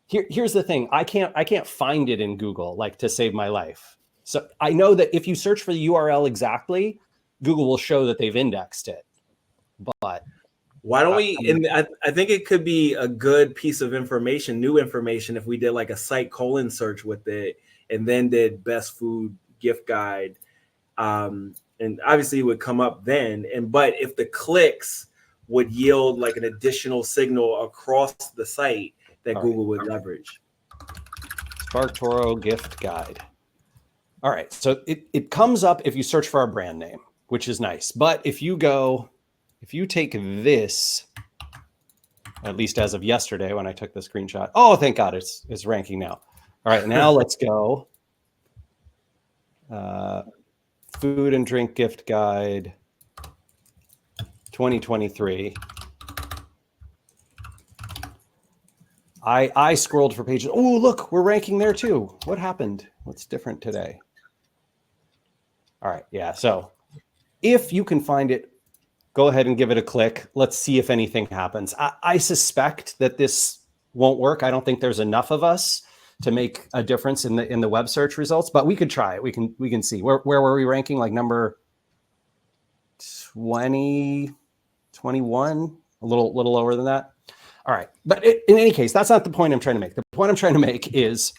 here's the thing. I can't find it in Google, like, to save my life. So I know that if you search for the URL exactly, Google will show that they've indexed it. But why don't we, and I think it could be a good piece of information, new information, if we did like a site colon search with it and then did best food gift guide. And obviously it would come up then. But if the clicks would yield like an additional signal across the site that Google would leverage. SparkToro gift guide. All right. So it comes up if you search for our brand name, which is nice. But if you take this, at least as of yesterday when I took the screenshot. Oh, thank God it's ranking now. All right, now let's go. Food and drink gift guide 2023. I scrolled for pages. Oh, look, we're ranking there too. What happened? What's different today? All right, yeah. So if you can find it, go ahead and give it a click. Let's see if anything happens. I suspect that this won't work. I don't think there's enough of us to make a difference in the web search results, but we could try it. We can see. Where were we ranking? Like number 20, 21, a little lower than that. All right. But in any case, that's not the point I'm trying to make. The point I'm trying to make is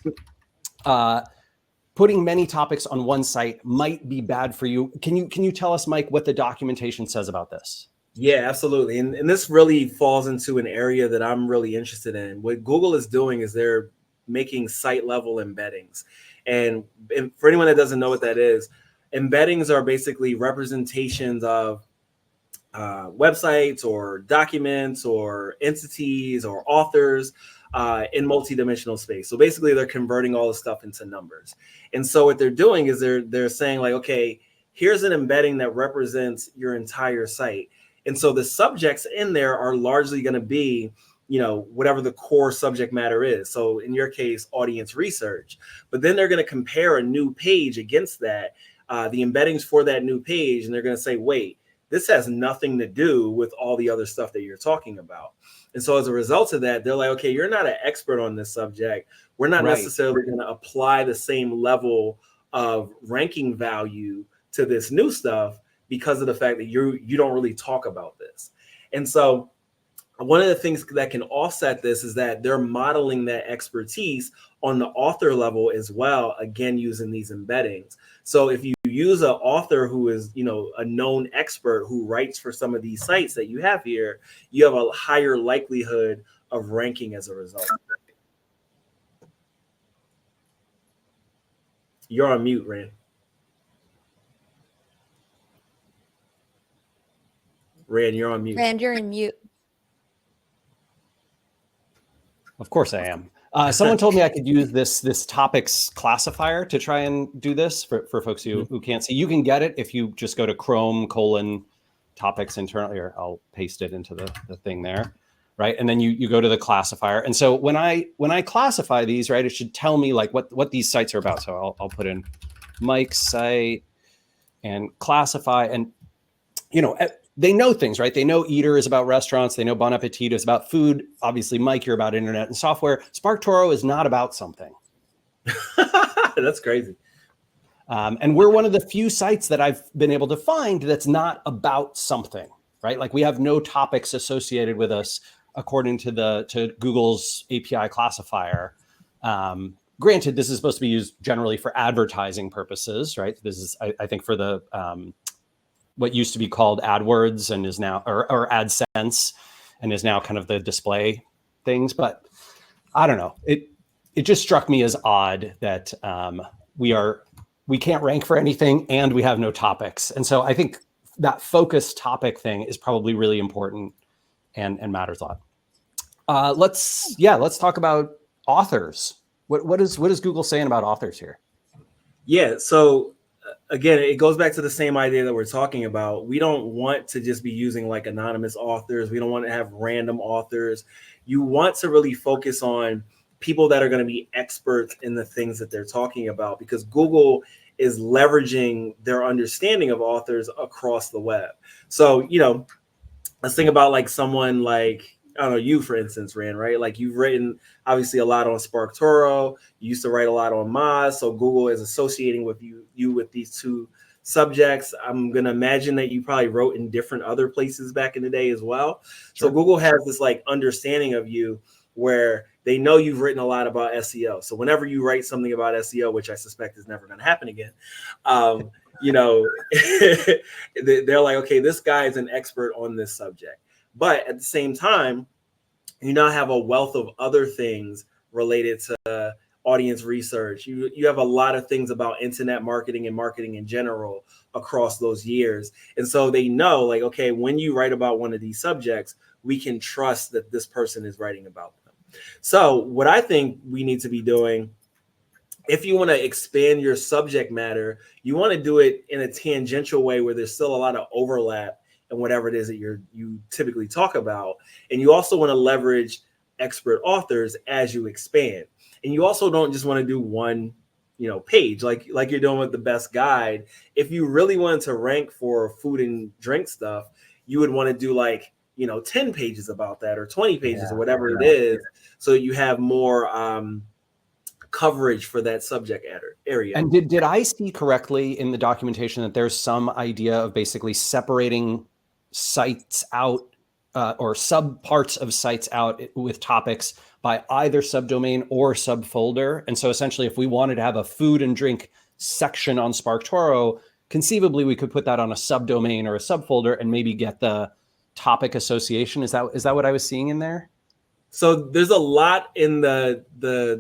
putting many topics on one site might be bad for you. Can you tell us, Mike, what the documentation says about this? Yeah, absolutely. And this really falls into an area that I'm really interested in. What Google is doing is they're making site level embeddings. And for anyone that doesn't know what that is, embeddings are basically representations of websites or documents or entities or authors in multidimensional space. So basically they're converting all the stuff into numbers. And so what they're doing is they're saying like, okay, here's an embedding that represents your entire site. And so the subjects in there are largely going to be, whatever the core subject matter is. So in your case, audience research, but then they're going to compare a new page against that, the embeddings for that new page. And they're going to say, wait, this has nothing to do with all the other stuff that you're talking about. And so as a result of that, they're like, okay, you're not an expert on this subject. We're not necessarily going to apply the same level of ranking value to this new stuff because of the fact that you don't really talk about this. And so one of the things that can offset this is that they're modeling that expertise on the author level as well, again, using these embeddings. So if you use an author who is, a known expert who writes for some of these sites that you have here, you have a higher likelihood of ranking as a result. You're on mute, Rand. Rand, you're on mute. Rand, you're in mute. Of course I am. Someone told me I could use this topics classifier to try and do this for folks who can't see. You can get it if you just go to Chrome:/topics internally, or I'll paste it into the thing there, right? And then you go to the classifier. And so when I classify these, right, it should tell me like what these sites are about. So I'll put in Mike's site and classify, and they know things, right? They know Eater is about restaurants. They know Bon Appetit is about food. Obviously, Mike, you're about internet and software. SparkToro is not about something. That's crazy. And we're one of the few sites that I've been able to find that's not about something, right? Like we have no topics associated with us according to Google's API classifier. Granted, this is supposed to be used generally for advertising purposes, right? This is, I think, for the what used to be called AdWords and is now, or AdSense, and is now kind of the display things. But I don't know. It just struck me as odd that we can't rank for anything and we have no topics. And so I think that focus topic thing is probably really important and matters a lot. Let's talk about authors. What is Google saying about authors here? Yeah. So again, it goes back to the same idea that we're talking about. We don't want to just be using like anonymous authors. We don't want to have random authors. You want to really focus on people that are going to be experts in the things that they're talking about, because Google is leveraging their understanding of authors across the web. So, let's think about like someone like, I don't know, you, for instance, Rand, right? Like you've written obviously a lot on SparkToro. You used to write a lot on Moz. So Google is associating with you with these two subjects. I'm going to imagine that you probably wrote in different other places back in the day as well. Sure. So Google has this like understanding of you where they know you've written a lot about SEO. So whenever you write something about SEO, which I suspect is never going to happen again, they're like, okay, this guy is an expert on this subject. But at the same time, you now have a wealth of other things related to audience research. You have a lot of things about internet marketing and marketing in general across those years. And so they know, like, okay, when you write about one of these subjects, we can trust that this person is writing about them. So what I think we need to be doing, if you want to expand your subject matter, you want to do it in a tangential way where there's still a lot of overlap and whatever it is that you typically talk about. And you also want to leverage expert authors as you expand. And you also don't just want to do one, page like you're doing with the best guide. If you really wanted to rank for food and drink stuff, you would want to do like, 10 pages about that or 20 pages or whatever it is. So you have more coverage for that subject area. And did I see correctly in the documentation that there's some idea of basically separating sites out or subparts of sites out with topics by either subdomain or subfolder? And so essentially, if we wanted to have a food and drink section on SparkToro, conceivably we could put that on a subdomain or a subfolder and maybe get the topic association. Is that what I was seeing in there? So there's a lot in the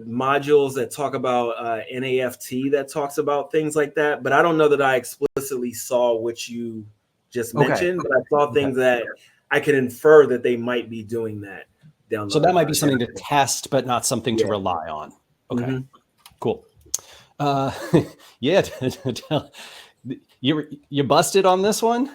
modules that talk about NAFT that talks about things like that, but I don't know that I explicitly saw what you just mentioned, but I saw things that I could infer that they might be doing that down the line. So that might be something to test, but not something to rely on. Okay, cool. You busted on this one?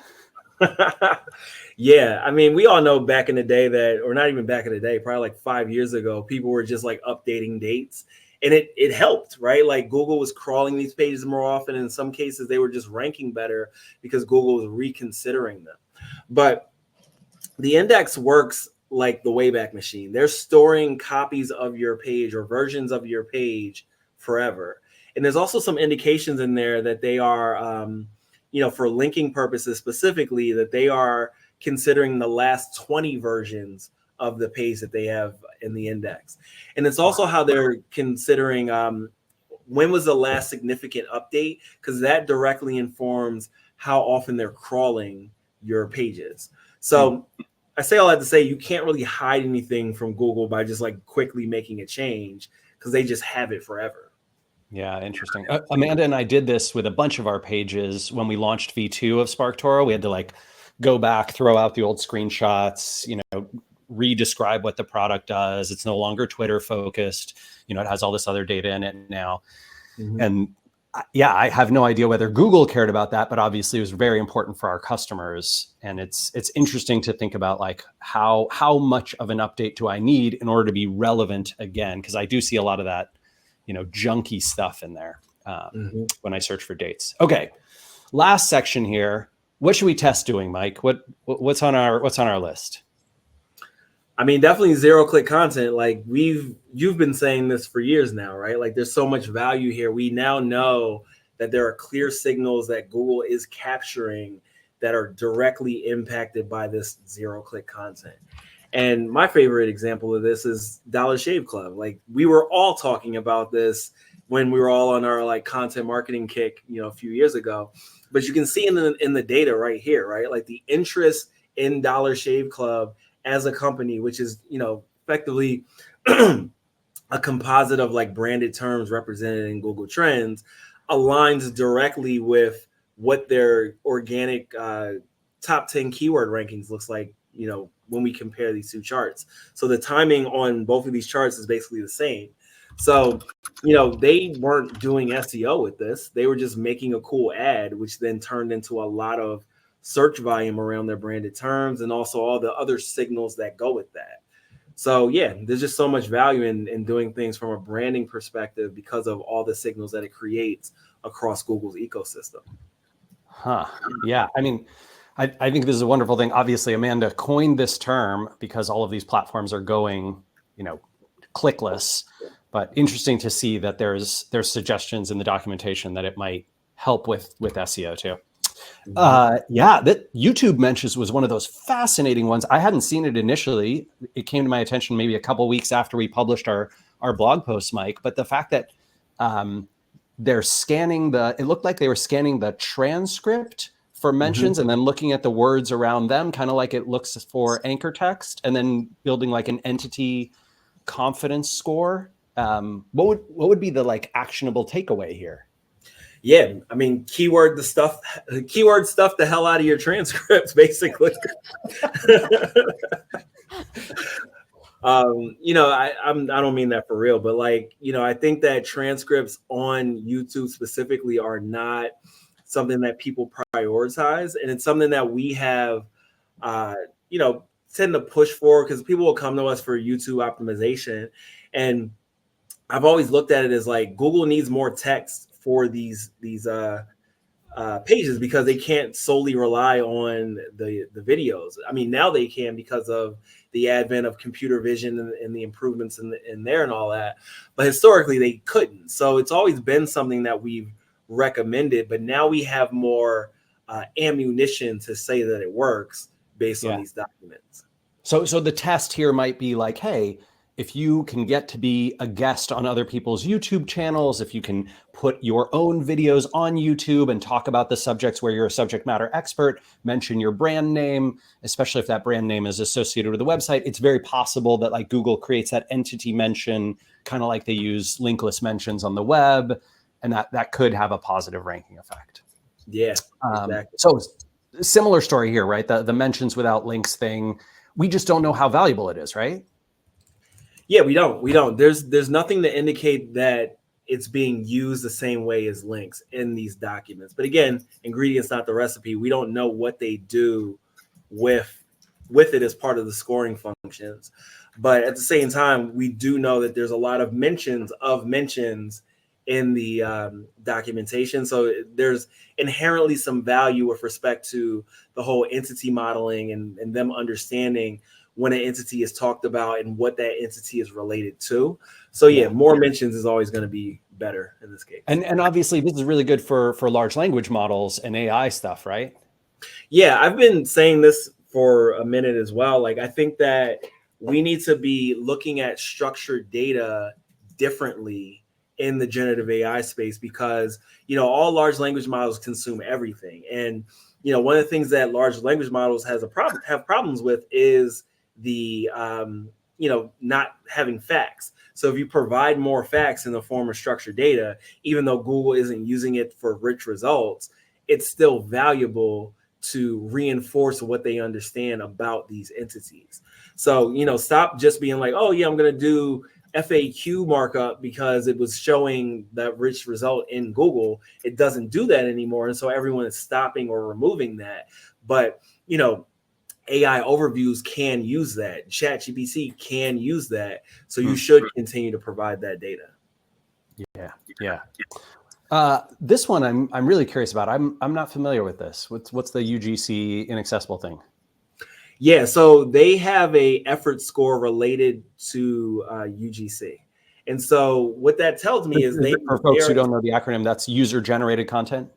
Yeah, I mean, we all know back in the day that, or not even back in the day, probably like 5 years ago, people were just like updating dates, and it helped, right? Like Google was crawling these pages more often. In some cases, they were just ranking better because Google was reconsidering them. But the index works like the Wayback Machine. They're storing copies of your page or versions of your page forever. And there's also some indications in there that they are, for linking purposes specifically, that they are considering the last 20 versions of the page that they have in the index. And it's also how they're considering when was the last significant update, because that directly informs how often they're crawling your pages. So I say all that to say you can't really hide anything from Google by just like quickly making a change, because they just have it forever. Yeah, interesting. Amanda and I did this with a bunch of our pages when we launched V2 of SparkToro. We had to like go back, throw out the old screenshots, re-describe what the product does. It's no longer Twitter focused. You know, it has all this other data in it now. Mhm. And yeah, I have no idea whether Google cared about that, but obviously it was very important for our customers. And it's interesting to think about like how much of an update do I need in order to be relevant again? Because I do see a lot of that, you know, junky stuff in there when I search for dates. Okay, last section here. What should we test doing, Mike? What's on our list? I mean, definitely zero-click content. Like you've been saying this for years now, right? Like there's so much value here. We now know that there are clear signals that Google is capturing that are directly impacted by this zero-click content. And my favorite example of this is Dollar Shave Club. Like we were all talking about this when we were all on our like content marketing kick, you know, a few years ago. But you can see in the data right here, right? Like the interest in Dollar Shave Club as a company, which is, you know, effectively a composite of like branded terms represented in Google Trends, aligns directly with what their organic top 10 keyword rankings looks like, you know, when we compare these two charts. So the timing on both of these charts is basically the same. So, you know, they weren't doing SEO with this. They were just making a cool ad, which then turned into a lot of search volume around their branded terms and also all the other signals that go with that. So yeah, there's just so much value in doing things from a branding perspective because of all the signals that it creates across Google's ecosystem. Huh. Yeah. I mean, I think this is a wonderful thing. Obviously, Amanda coined this term because all of these platforms are going, you know, clickless. But interesting to see that there's suggestions in the documentation that it might help with SEO too. Yeah, that YouTube mentions was one of those fascinating ones. I hadn't seen it initially. It came to my attention maybe a couple weeks after we published our blog post, Mike. But the fact that they're scanning it looked like they were scanning the transcript for mentions and then looking at the words around them, kind of like it looks for anchor text, and then building like an entity confidence score. What would be the like actionable takeaway here? Yeah, I mean, keyword stuff the hell out of your transcripts, basically. You know, I don't mean that for real, but like, you know, I think that transcripts on YouTube specifically are not something that people prioritize, and it's something that we have, you know, tend to push for because people will come to us for YouTube optimization, and I've always looked at it as like Google needs more text for these pages because they can't solely rely on the videos. I mean, now they can because of the advent of computer vision and the improvements in there and all that. But historically, they couldn't. So it's always been something that we've recommended. But now we have more ammunition to say that it works based on these documents. So the test here might be like, hey, if you can get to be a guest on other people's YouTube channels, if you can put your own videos on YouTube and talk about the subjects where you're a subject matter expert, mention your brand name, especially if that brand name is associated with the website, it's very possible that like Google creates that entity mention, kind of like they use linkless mentions on the web, and that could have a positive ranking effect. Yeah, exactly. So similar story here, right? The mentions without links thing, we just don't know how valuable it is, right? Yeah, we don't. There's nothing to indicate that it's being used the same way as links in these documents. But again, ingredients, not the recipe. We don't know what they do with it as part of the scoring functions. But at the same time, we do know that there's a lot of mentions in the documentation. So there's inherently some value with respect to the whole entity modeling and them understanding when an entity is talked about and what that entity is related to. So yeah, more mentions is always going to be better in this case. And obviously this is really good for large language models and AI stuff, right? Yeah, I've been saying this for a minute as well. Like I think that we need to be looking at structured data differently in the generative AI space because, you know, all large language models consume everything. And, you know, one of the things that large language models have problems with is the you know, not having facts. So if you provide more facts in the form of structured data, even though Google isn't using it for rich results, it's still valuable to reinforce what they understand about these entities. So, stop just being like, oh yeah, I'm going to do FAQ markup because it was showing that rich result in Google. It doesn't do that anymore. And so everyone is stopping or removing that. But, AI overviews can use that. ChatGPT can use that. So you should continue to provide that data. Yeah. This one I'm really curious about. I'm not familiar with this. What's the UGC inaccessible thing? Yeah, so they have a effort score related to UGC. And so what that tells me is for folks who don't know the acronym, that's user generated content.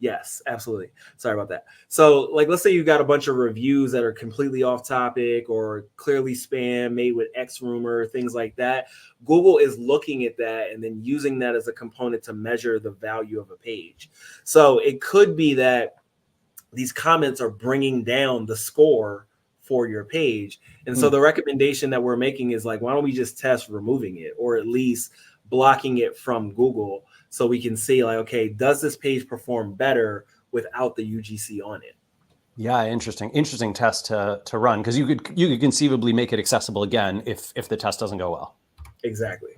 Yes, absolutely. Sorry about that. So like, let's say you've got a bunch of reviews that are completely off topic or clearly spam, made with X rumor, things like that. Google is looking at that and then using that as a component to measure the value of a page. So it could be that these comments are bringing down the score for your page. And so the recommendation that we're making is like, why don't we just test removing it or at least blocking it from Google so we can see like, okay, does this page perform better without the UGC on it? Yeah, interesting test to run, because you could conceivably make it accessible again if the test doesn't go well. Exactly.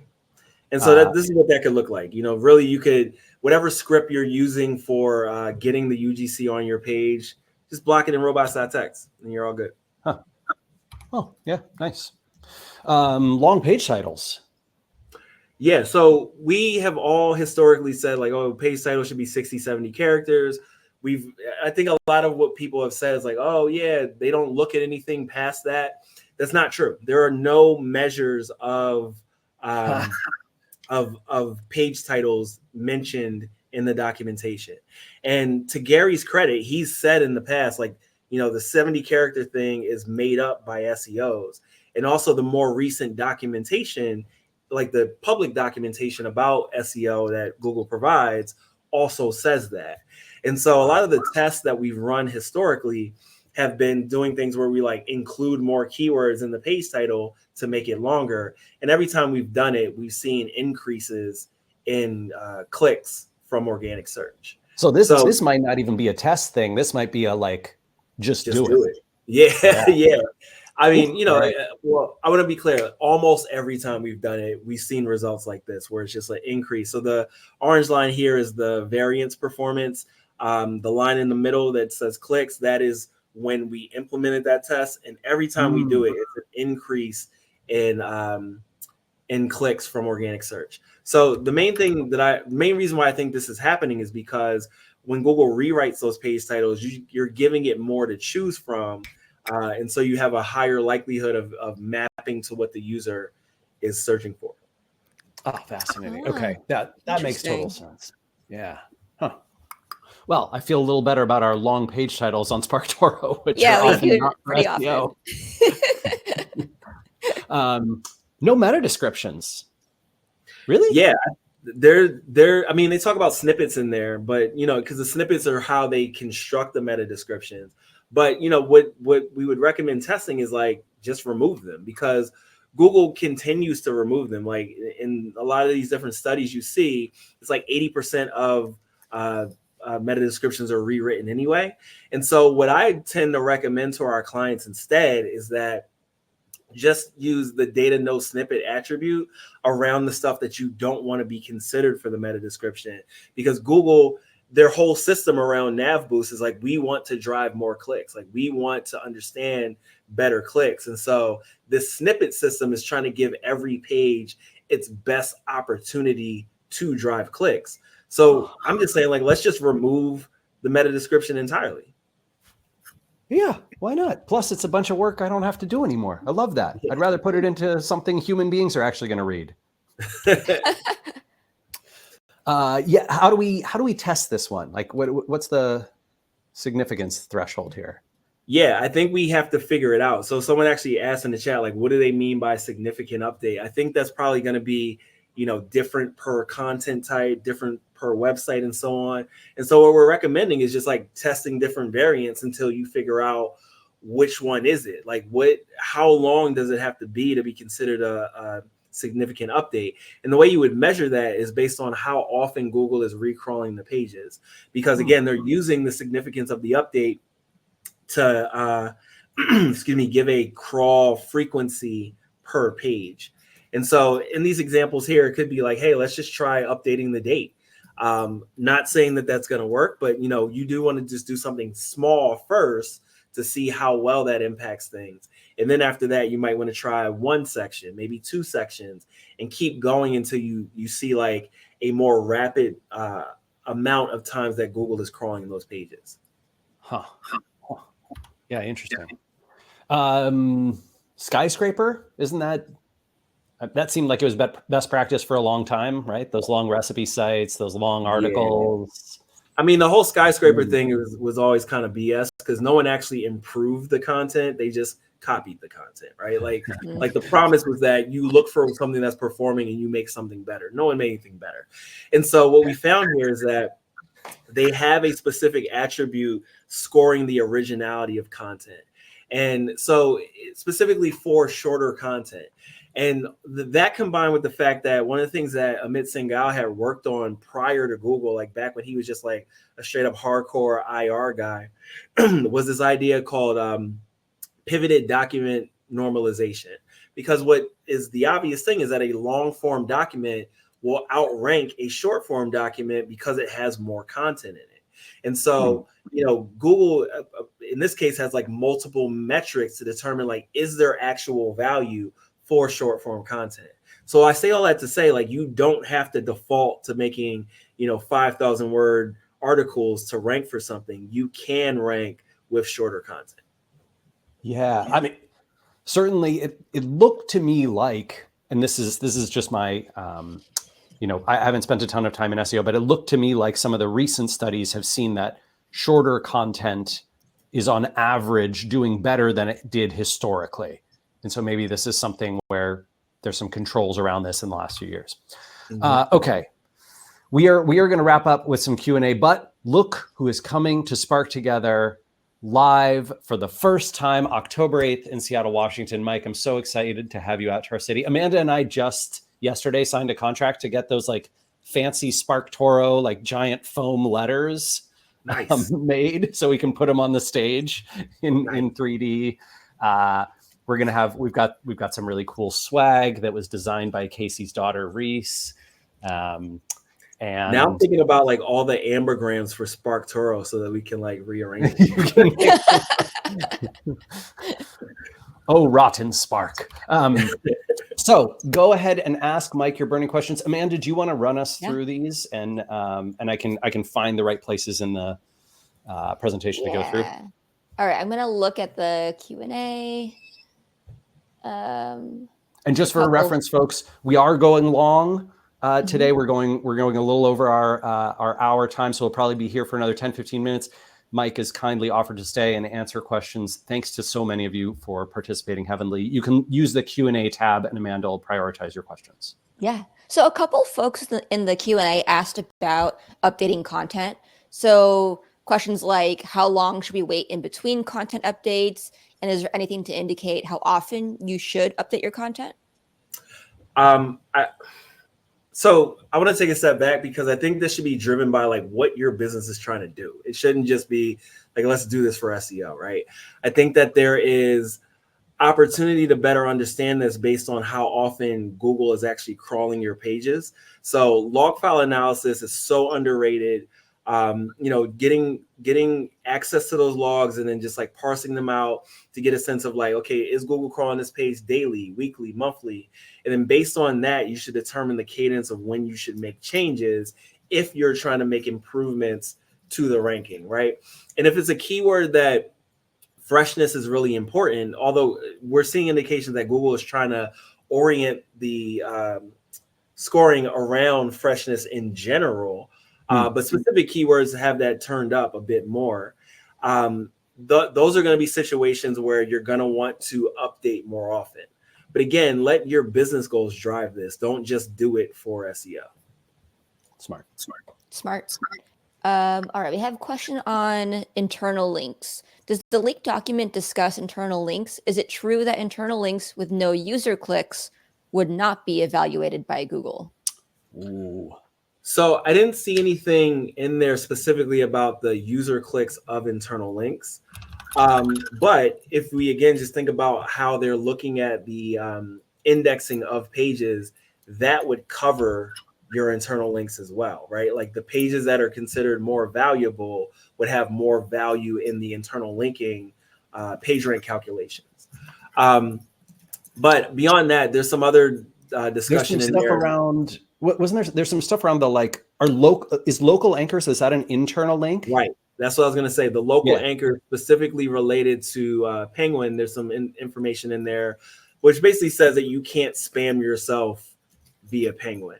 And so this is what that could look like. Really you could, whatever script you're using for getting the UGC on your page, just block it in robots.txt and you're all good. Huh. Oh, yeah, nice. Long page titles. Yeah, so we have all historically said like, oh, page title should be 60, 70 characters. I think a lot of what people have said is like, oh yeah, they don't look at anything past that. That's not true. There are no measures of page titles mentioned in the documentation. And to Gary's credit, he's said in the past, like, the 70 character thing is made up by SEOs. And also the more recent documentation, like the public documentation about SEO that Google provides, also says that. And so a lot of the tests that we've run historically have been doing things where we like include more keywords in the page title to make it longer. And every time we've done it, we've seen increases in clicks from organic search. So this might not even be a test thing. This might be a like, just do it. Yeah. I mean, right. well, I want to be clear. Almost every time we've done it, we've seen results like this, where it's just an increase. So the orange line here is the variance performance. The line in the middle that says clicks, that is when we implemented that test. And every time we do it, it's an increase in clicks from organic search. So the main reason why I think this is happening is because when Google rewrites those page titles, you're giving it more to choose from. And so you have a higher likelihood of mapping to what the user is searching for. Oh, fascinating. Okay. That makes total sense. Yeah. Huh. Well, I feel a little better about our long page titles on SparkToro, which are often not for SEO. No meta descriptions. Really? Yeah. I mean, they talk about snippets in there, but because the snippets are how they construct the meta descriptions. But what we would recommend testing is like just remove them, because Google continues to remove them. Like in a lot of these different studies you see, it's like 80% of meta descriptions are rewritten anyway. And so what I tend to recommend to our clients instead is that just use the data no snippet attribute around the stuff that you don't want to be considered for the meta description, because Google, their whole system around nav boost is like, we want to drive more clicks. Like we want to understand better clicks. And so this snippet system is trying to give every page its best opportunity to drive clicks. So I'm just saying, like, let's just remove the meta description entirely. Yeah, why not? Plus, it's a bunch of work I don't have to do anymore. I love that. I'd rather put it into something human beings are actually going to read. Yeah. How do we test this one? Like, what's the significance threshold here? Yeah, I think we have to figure it out. So someone actually asked in the chat, like, what do they mean by significant update? I think that's probably going to be, different per content type, different per website, and so on. And so what we're recommending is just like testing different variants until you figure out which one is it. Like how long does it have to be considered a significant update? And the way you would measure that is based on how often Google is recrawling the pages, because again, they're using the significance of the update to excuse me, give a crawl frequency per page. And so in these examples here, it could be like, hey, let's just try updating the date. Not saying that that's going to work, but you do want to just do something small first to see how well that impacts things. And then after that, you might want to try one section, maybe two sections, and keep going until you see like a more rapid amount of times that Google is crawling those pages. Huh. Yeah, interesting. Skyscraper, isn't that seemed like it was best practice for a long time, right? Those long recipe sites, those long articles. I mean, the whole skyscraper thing was always kind of BS because no one actually improved the content. They just copied the content, right? Like the promise was that you look for something that's performing and you make something better. No one made anything better. And so what we found here is that they have a specific attribute scoring the originality of content. And so specifically for shorter content. And that combined with the fact that one of the things that Amit Singhal had worked on prior to Google, like back when he was just like a straight up hardcore IR guy, was this idea called pivoted document normalization. Because what is the obvious thing is that a long form document will outrank a short form document because it has more content in it. And so, Google in this case has like multiple metrics to determine like, is there actual value for short form content? So I say all that to say, like, you don't have to default to making, 5,000 word articles to rank for something. You can rank with shorter content. Yeah. I mean, certainly it looked to me like, and this is just my, I haven't spent a ton of time in SEO, but it looked to me like some of the recent studies have seen that shorter content is on average doing better than it did historically. And so maybe this is something where there's some controls around this in the last few years. Okay. We are going to wrap up with some Q&A, but look who is coming to Spark Together live for the first time, October 8th in Seattle, Washington. Mike, I'm so excited to have you out to our city. Amanda and I just yesterday signed a contract to get those like fancy SparkToro, like giant foam letters made so we can put them on the stage in 3D. We've got some really cool swag that was designed by Casey's daughter, Reese. And now I'm thinking about like all the ambergrams for SparkToro so that we can like rearrange it. Oh, rotten Spark. So go ahead and ask Mike your burning questions. Amanda, do you want to run us through these? And I can find the right places in the presentation to go through. All right, I'm going to look at the Q&A. And just for reference, folks, we are going long today. We're going a little over our hour time, so we'll probably be here for another 10-15 minutes. Mike has kindly offered to stay and answer questions. Thanks to so many of you for participating heavily. You can use the Q&A tab, and Amanda will prioritize your questions. Yeah. So a couple folks in the Q&A asked about updating content. So questions like, how long should we wait in between content updates? And is there anything to indicate how often you should update your content? So I want to take a step back because I think this should be driven by like what your business is trying to do. It shouldn't just be like, let's do this for SEO, right? I think that there is opportunity to better understand this based on how often Google is actually crawling your pages. So log file analysis is so underrated. Getting access to those logs and then just like parsing them out to get a sense of like, okay, is Google crawling this page daily, weekly, monthly? And then based on that, you should determine the cadence of when you should make changes if you're trying to make improvements to the ranking, right? And if it's a keyword that freshness is really important, although we're seeing indications that Google is trying to orient the scoring around freshness in general, but specific keywords have that turned up a bit more. Those are going to be situations where you're going to want to update more often. But again, let your business goals drive this. Don't just do it for SEO. Smart. All right, we have a question on internal links. Does the leaked document discuss internal links? Is it true that internal links with no user clicks would not be evaluated by Google? Ooh. So I didn't see anything in there specifically about the user clicks of internal links. But if we again just think about how they're looking at the indexing of pages, that would cover your internal links as well, right? Like the pages that are considered more valuable would have more value in the internal linking page rank calculations. But beyond that, there's some other There's discussion some in stuff there. around. What wasn't there? There's some stuff around the like. Are local is local anchors? Is that an internal link? Right. That's what I was going to say. The local Yeah. anchor specifically related to Penguin, there's some information in there, which basically says that you can't spam yourself via Penguin.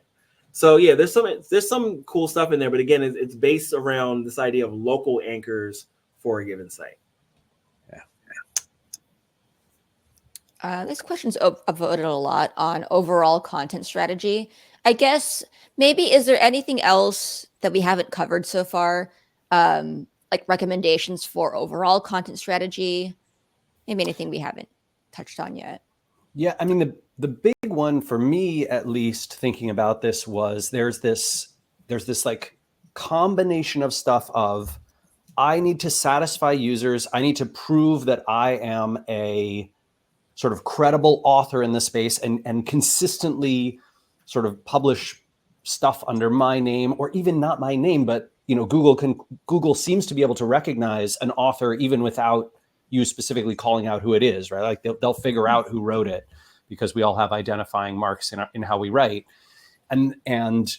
So yeah, there's some cool stuff in there, but again, it's based around this idea of local anchors for a given site. This question's upvoted a lot on overall content strategy. I guess maybe is there anything else that we haven't covered so far? Like recommendations for overall content strategy? Maybe anything we haven't touched on yet. Yeah, I mean the big one for me, at least, thinking about this was there's this like combination of stuff of I need to satisfy users. I need to prove that I am a sort of credible author in the space and consistently sort of publish stuff under my name, or even not my name, but Google seems to be able to recognize an author even without you specifically calling out who it is, right? Like they'll figure out who wrote it because we all have identifying marks in how we write, and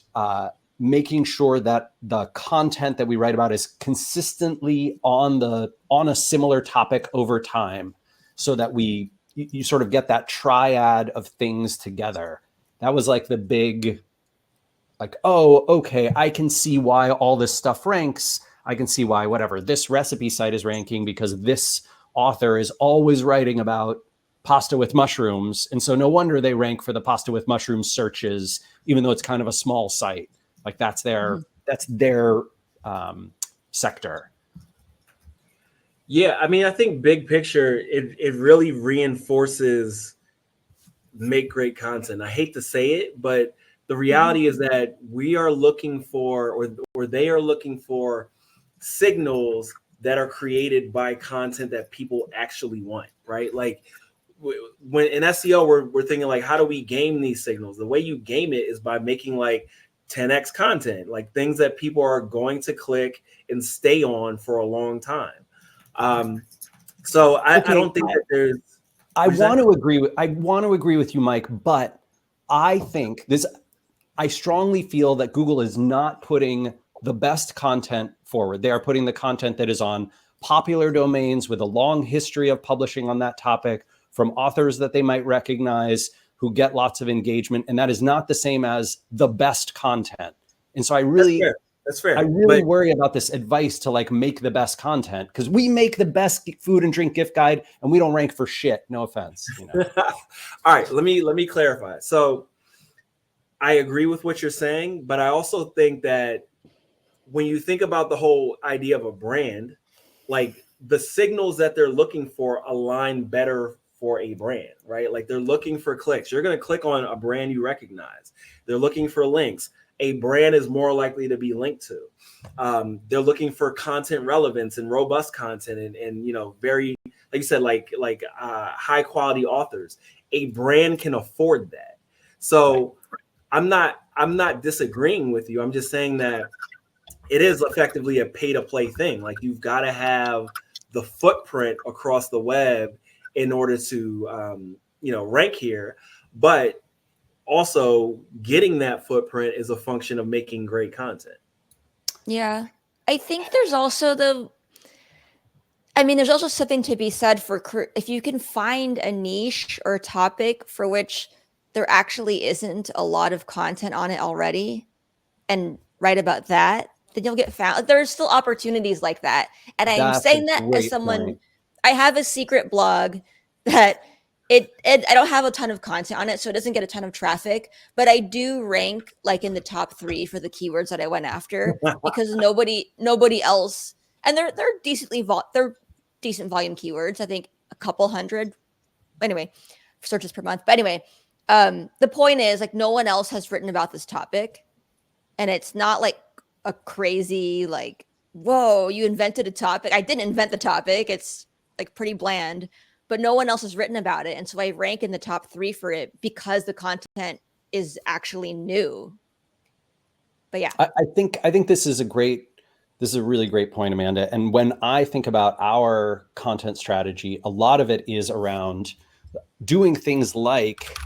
making sure that the content that we write about is consistently on a similar topic over time, so that you sort of get that triad of things together. That was like the big, like, oh, okay, I can see why all this stuff ranks. I can see why whatever this recipe site is ranking because this author is always writing about pasta with mushrooms. And so no wonder they rank for the pasta with mushrooms searches, even though it's kind of a small site. Like that's their sector. Yeah, I mean, I think big picture, it really reinforces make great content. I hate to say it, but the reality is that we are looking for, or they are looking for signals that are created by content that people actually want, right? Like when in SEO, we're thinking like, how do we game these signals? The way you game it is by making like 10x content, like things that people are going to click and stay on for a long time. So I don't think that there's. I want to agree with you, Mike, but I think I strongly feel that Google is not putting the best content forward. They are putting the content that is on popular domains with a long history of publishing on that topic from authors that they might recognize who get lots of engagement. And that is not the same as the best content. And so that's fair. I really worry about this advice to like make the best content, because we make the best food and drink gift guide and we don't rank for shit. No offense. All right, let me clarify. So I agree with what you're saying, but I also think that when you think about the whole idea of a brand, like the signals that they're looking for align better for a brand, right? Like they're looking for clicks. You're going to click on a brand you recognize. They're looking for links. A brand is more likely to be linked to. They're looking for content relevance and robust content and very, like you said, like high quality authors. A brand can afford that. So I'm not disagreeing with you. I'm just saying that it is effectively a pay to play thing. Like you've got to have the footprint across the web in order to rank here, but also getting that footprint is a function of making great content. Yeah. I think there's also there's also something to be said for if you can find a niche or a topic for which there actually isn't a lot of content on it already and write about that, then you'll get found. There's still opportunities like that. And I'm saying that as someone, I have a secret blog that I don't have a ton of content on it, so it doesn't get a ton of traffic, but I do rank like in the top 3 for the keywords that I went after because nobody else, and they're decent volume keywords. I think a couple hundred, anyway, searches per month. But anyway, the point is like no one else has written about this topic, and it's not like a crazy like, whoa, you invented a topic. I didn't invent the topic. It's like pretty bland, but no one else has written about it. And so I rank in the top 3 for it because the content is actually new. But yeah, I think this is a really great point, Amanda. And when I think about our content strategy, a lot of it is around doing things like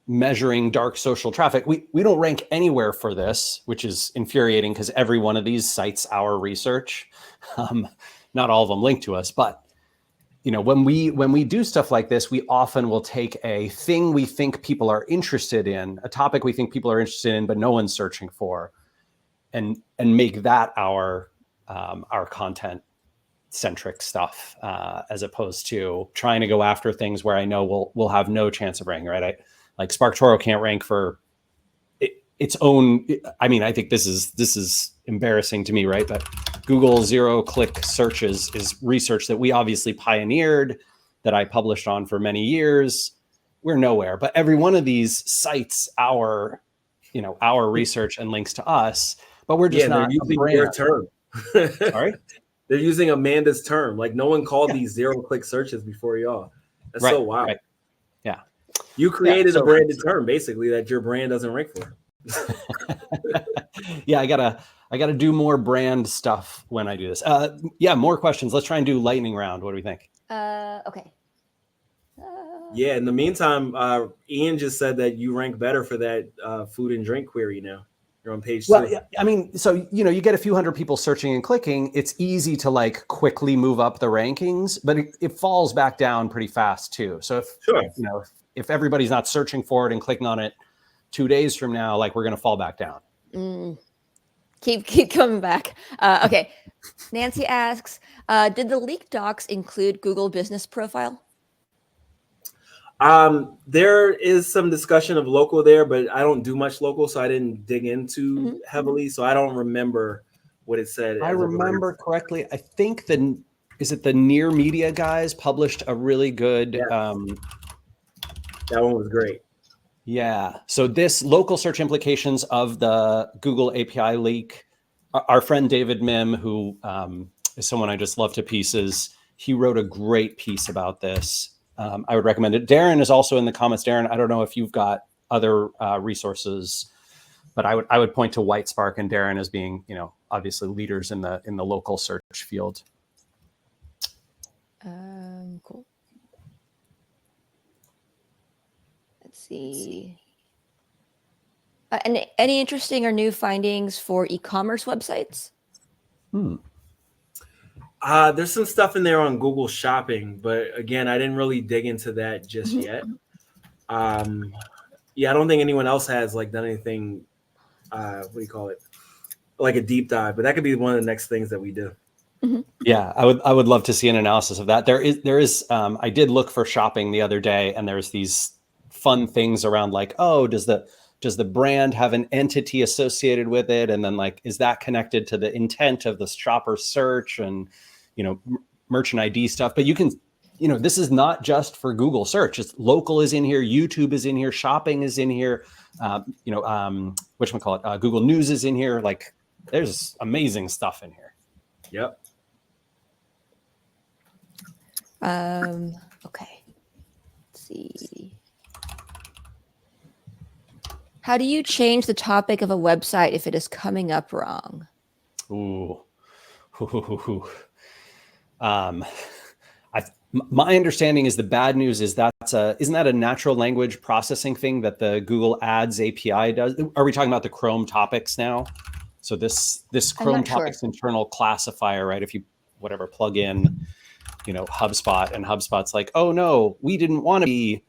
measuring dark social traffic. We don't rank anywhere for this, which is infuriating because every one of these cites our research. Not all of them link to us, but when we do stuff like this, we often will take a thing we think people are interested in, a topic we think people are interested in, but no one's searching for, and make that our content centric stuff, as opposed to trying to go after things where I know we'll have no chance of ranking. Right? Like SparkToro can't rank for its own. I mean, I think this is embarrassing to me, right? But Google 0-click searches is research that we obviously pioneered, that I published on for many years. We're nowhere, but every one of these cites our research and links to us, but we're just not using their term. Sorry? They're using Amanda's term. Like no one called these 0-click searches before y'all. That's so wild. Right. Yeah. You created a branded term basically that your brand doesn't rank for. Yeah, I gotta do more brand stuff when I do this. Yeah, more questions. Let's try and do lightning round. What do we think? okay. Yeah, in the meantime, Ian just said that you rank better for that food and drink query now. You're on page 2. Well, I mean, so, you get a few hundred people searching and clicking. It's easy to like quickly move up the rankings, but it falls back down pretty fast too. So if everybody's not searching for it and clicking on it 2 days from now, like we're going to fall back down. Keep coming back. Okay. Nancy asks, did the leaked docs include Google Business Profile? There is some discussion of local there, but I don't do much local, so I didn't dig into heavily. So I don't remember what it said. I remember correctly. I think is it the Near Media guys published a really good. Yes. That one was great. Yeah. So this local search implications of the Google API leak, our friend David Mim, who is someone I just love to pieces, he wrote a great piece about this. I would recommend it. Darren is also in the comments. Darren, I don't know if you've got other resources, but I would point to Whitespark and Darren as being, obviously leaders in the local search field. Cool. Let's see. And any interesting or new findings for e-commerce websites? There's some stuff in there on Google Shopping, but again, I didn't really dig into that just yet. I don't think anyone else has like done anything. What do you call it? Like a deep dive, but that could be one of the next things that we do. Yeah, I would love to see an analysis of that. There is. I did look for shopping the other day, and there's these fun things around like, oh, does the brand have an entity associated with it, and then like, is that connected to the intent of the shopper search and merchant ID stuff? But you can, this is not just for Google search. It's local is in here, YouTube is in here, shopping is in here, whatchamacallit, Google News is in here. Like, there's amazing stuff in here. Yep. Okay. Let's see. How do you change the topic of a website if it is coming up wrong? My understanding is the bad news is isn't that a natural language processing thing that the Google Ads API does? Are we talking about the Chrome topics now? So this Chrome topics internal classifier, right? If you plug in, HubSpot, and HubSpot's like, oh no, we didn't want to be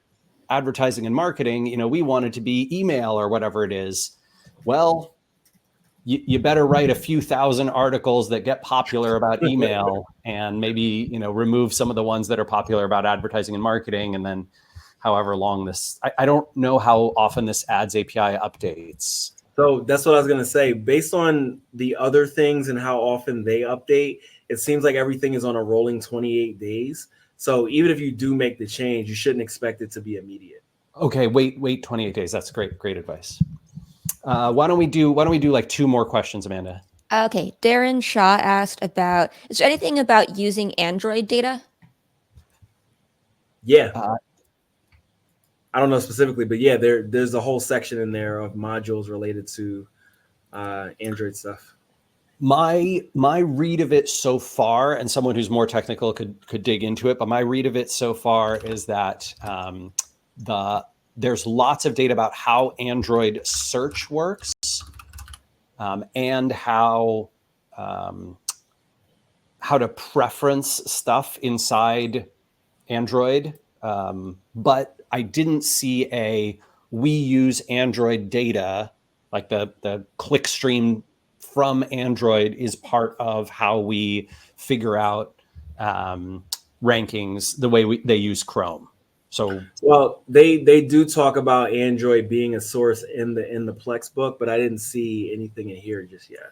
advertising and marketing, we wanted to be email or whatever it is. Well, you better write a few thousand articles that get popular about email and maybe, remove some of the ones that are popular about advertising and marketing. And then however long I don't know how often this ads API updates. So that's what I was going to say. Based on the other things and how often they update, it seems like everything is on a rolling 28 days. So even if you do make the change, you shouldn't expect it to be immediate. Okay, wait 28 days. That's great advice. Why don't we do like 2 more questions, Amanda? Okay, Darren Shaw asked about, is there anything about using Android data? Yeah. I don't know specifically, but yeah, there's a whole section in there of modules related to Android stuff. My read of it so far, and someone who's more technical could dig into it, but my read of it so far is that there's lots of data about how Android search works, and how to preference stuff inside Android. But I didn't see we use Android data, like the click stream from Android is part of how we figure out rankings the way they use Chrome. So, well, they do talk about Android being a source in the Plex book, but I didn't see anything in here just yet.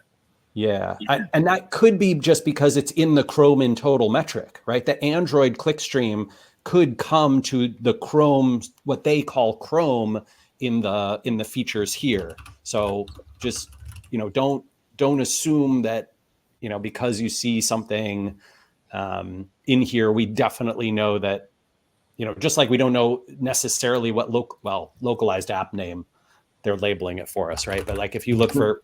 Yeah. And that could be just because it's in the Chrome in total metric, right? The Android clickstream could come to the Chrome, what they call Chrome in the features here. So just, don't assume that, because you see something in here, we definitely know that, just like we don't know necessarily what localized app name they're labeling it for us, right? But like if you look for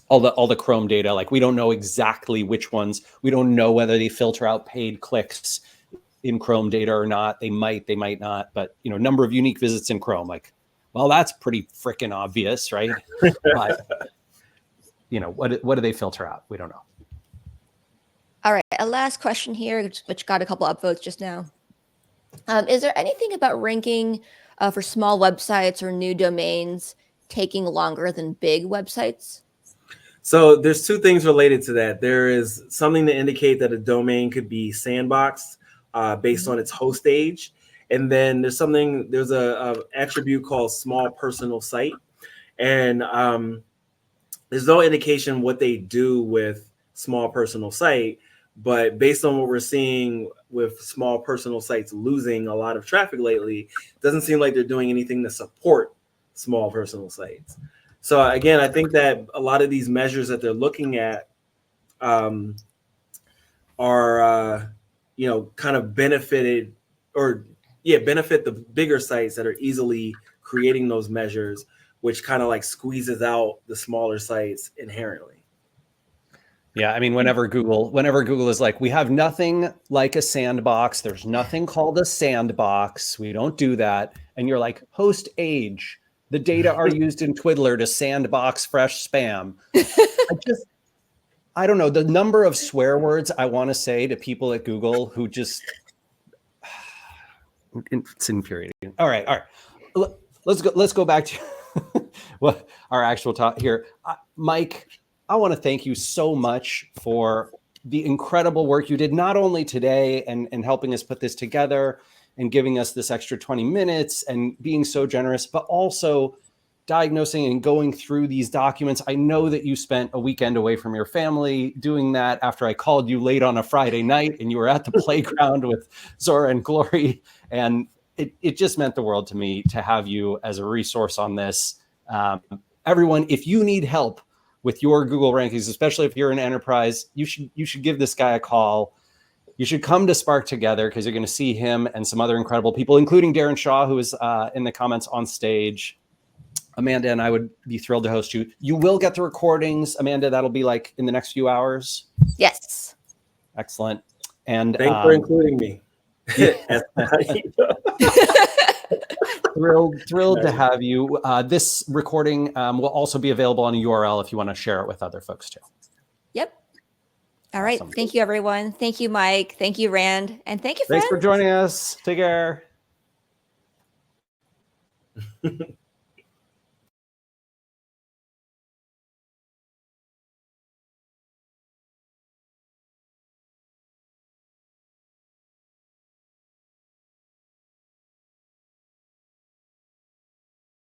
all the Chrome data, like we don't know exactly which ones. We don't know whether they filter out paid clicks in Chrome data or not. They might not. But number of unique visits in Chrome, like, well, that's pretty freaking obvious, right? But what do they filter out? We don't know. All right, a last question here, which got a couple upvotes just now. Is there anything about ranking for small websites or new domains taking longer than big websites? So there's two things related to that. There is something to indicate that a domain could be sandboxed based on its host age. And then there's a attribute called small personal site. And there's no indication what they do with small personal site, but based on what we're seeing with small personal sites losing a lot of traffic lately, it doesn't seem like they're doing anything to support small personal sites. So again, I think that a lot of these measures that they're looking at are kind of benefit the bigger sites that are easily creating those measures, which kind of like squeezes out the smaller sites inherently. Yeah, I mean, whenever Google is like, we have nothing like a sandbox. There's nothing called a sandbox. We don't do that. And you're like, host age. The data are used in Twiddler to sandbox fresh spam. I don't know. The number of swear words I want to say to people at Google who just, it's infuriating. All right. Let's go back to our actual talk here. Mike, I want to thank you so much for the incredible work you did, not only today and helping us put this together and giving us this extra 20 minutes and being so generous, but also diagnosing and going through these documents. I know that you spent a weekend away from your family doing that after I called you late on a Friday night and you were at the playground with Zora and Glory. And it just meant the world to me to have you as a resource on this. Everyone, if you need help with your Google rankings, especially if you're an enterprise, you should give this guy a call. You should come to Spark Together because you're going to see him and some other incredible people, including Darren Shaw, who is in the comments on stage. Amanda and I would be thrilled to host you. You will get the recordings, Amanda. That'll be like in the next few hours. Yes. Excellent. And thanks for including me. Thrilled to have you. This recording will also be available on a URL if you want to share it with other folks too. Yep. All right. Awesome. Thank you, everyone. Thank you, Mike. Thank you, Rand. And thank you, friends. Thanks for joining us. Take care.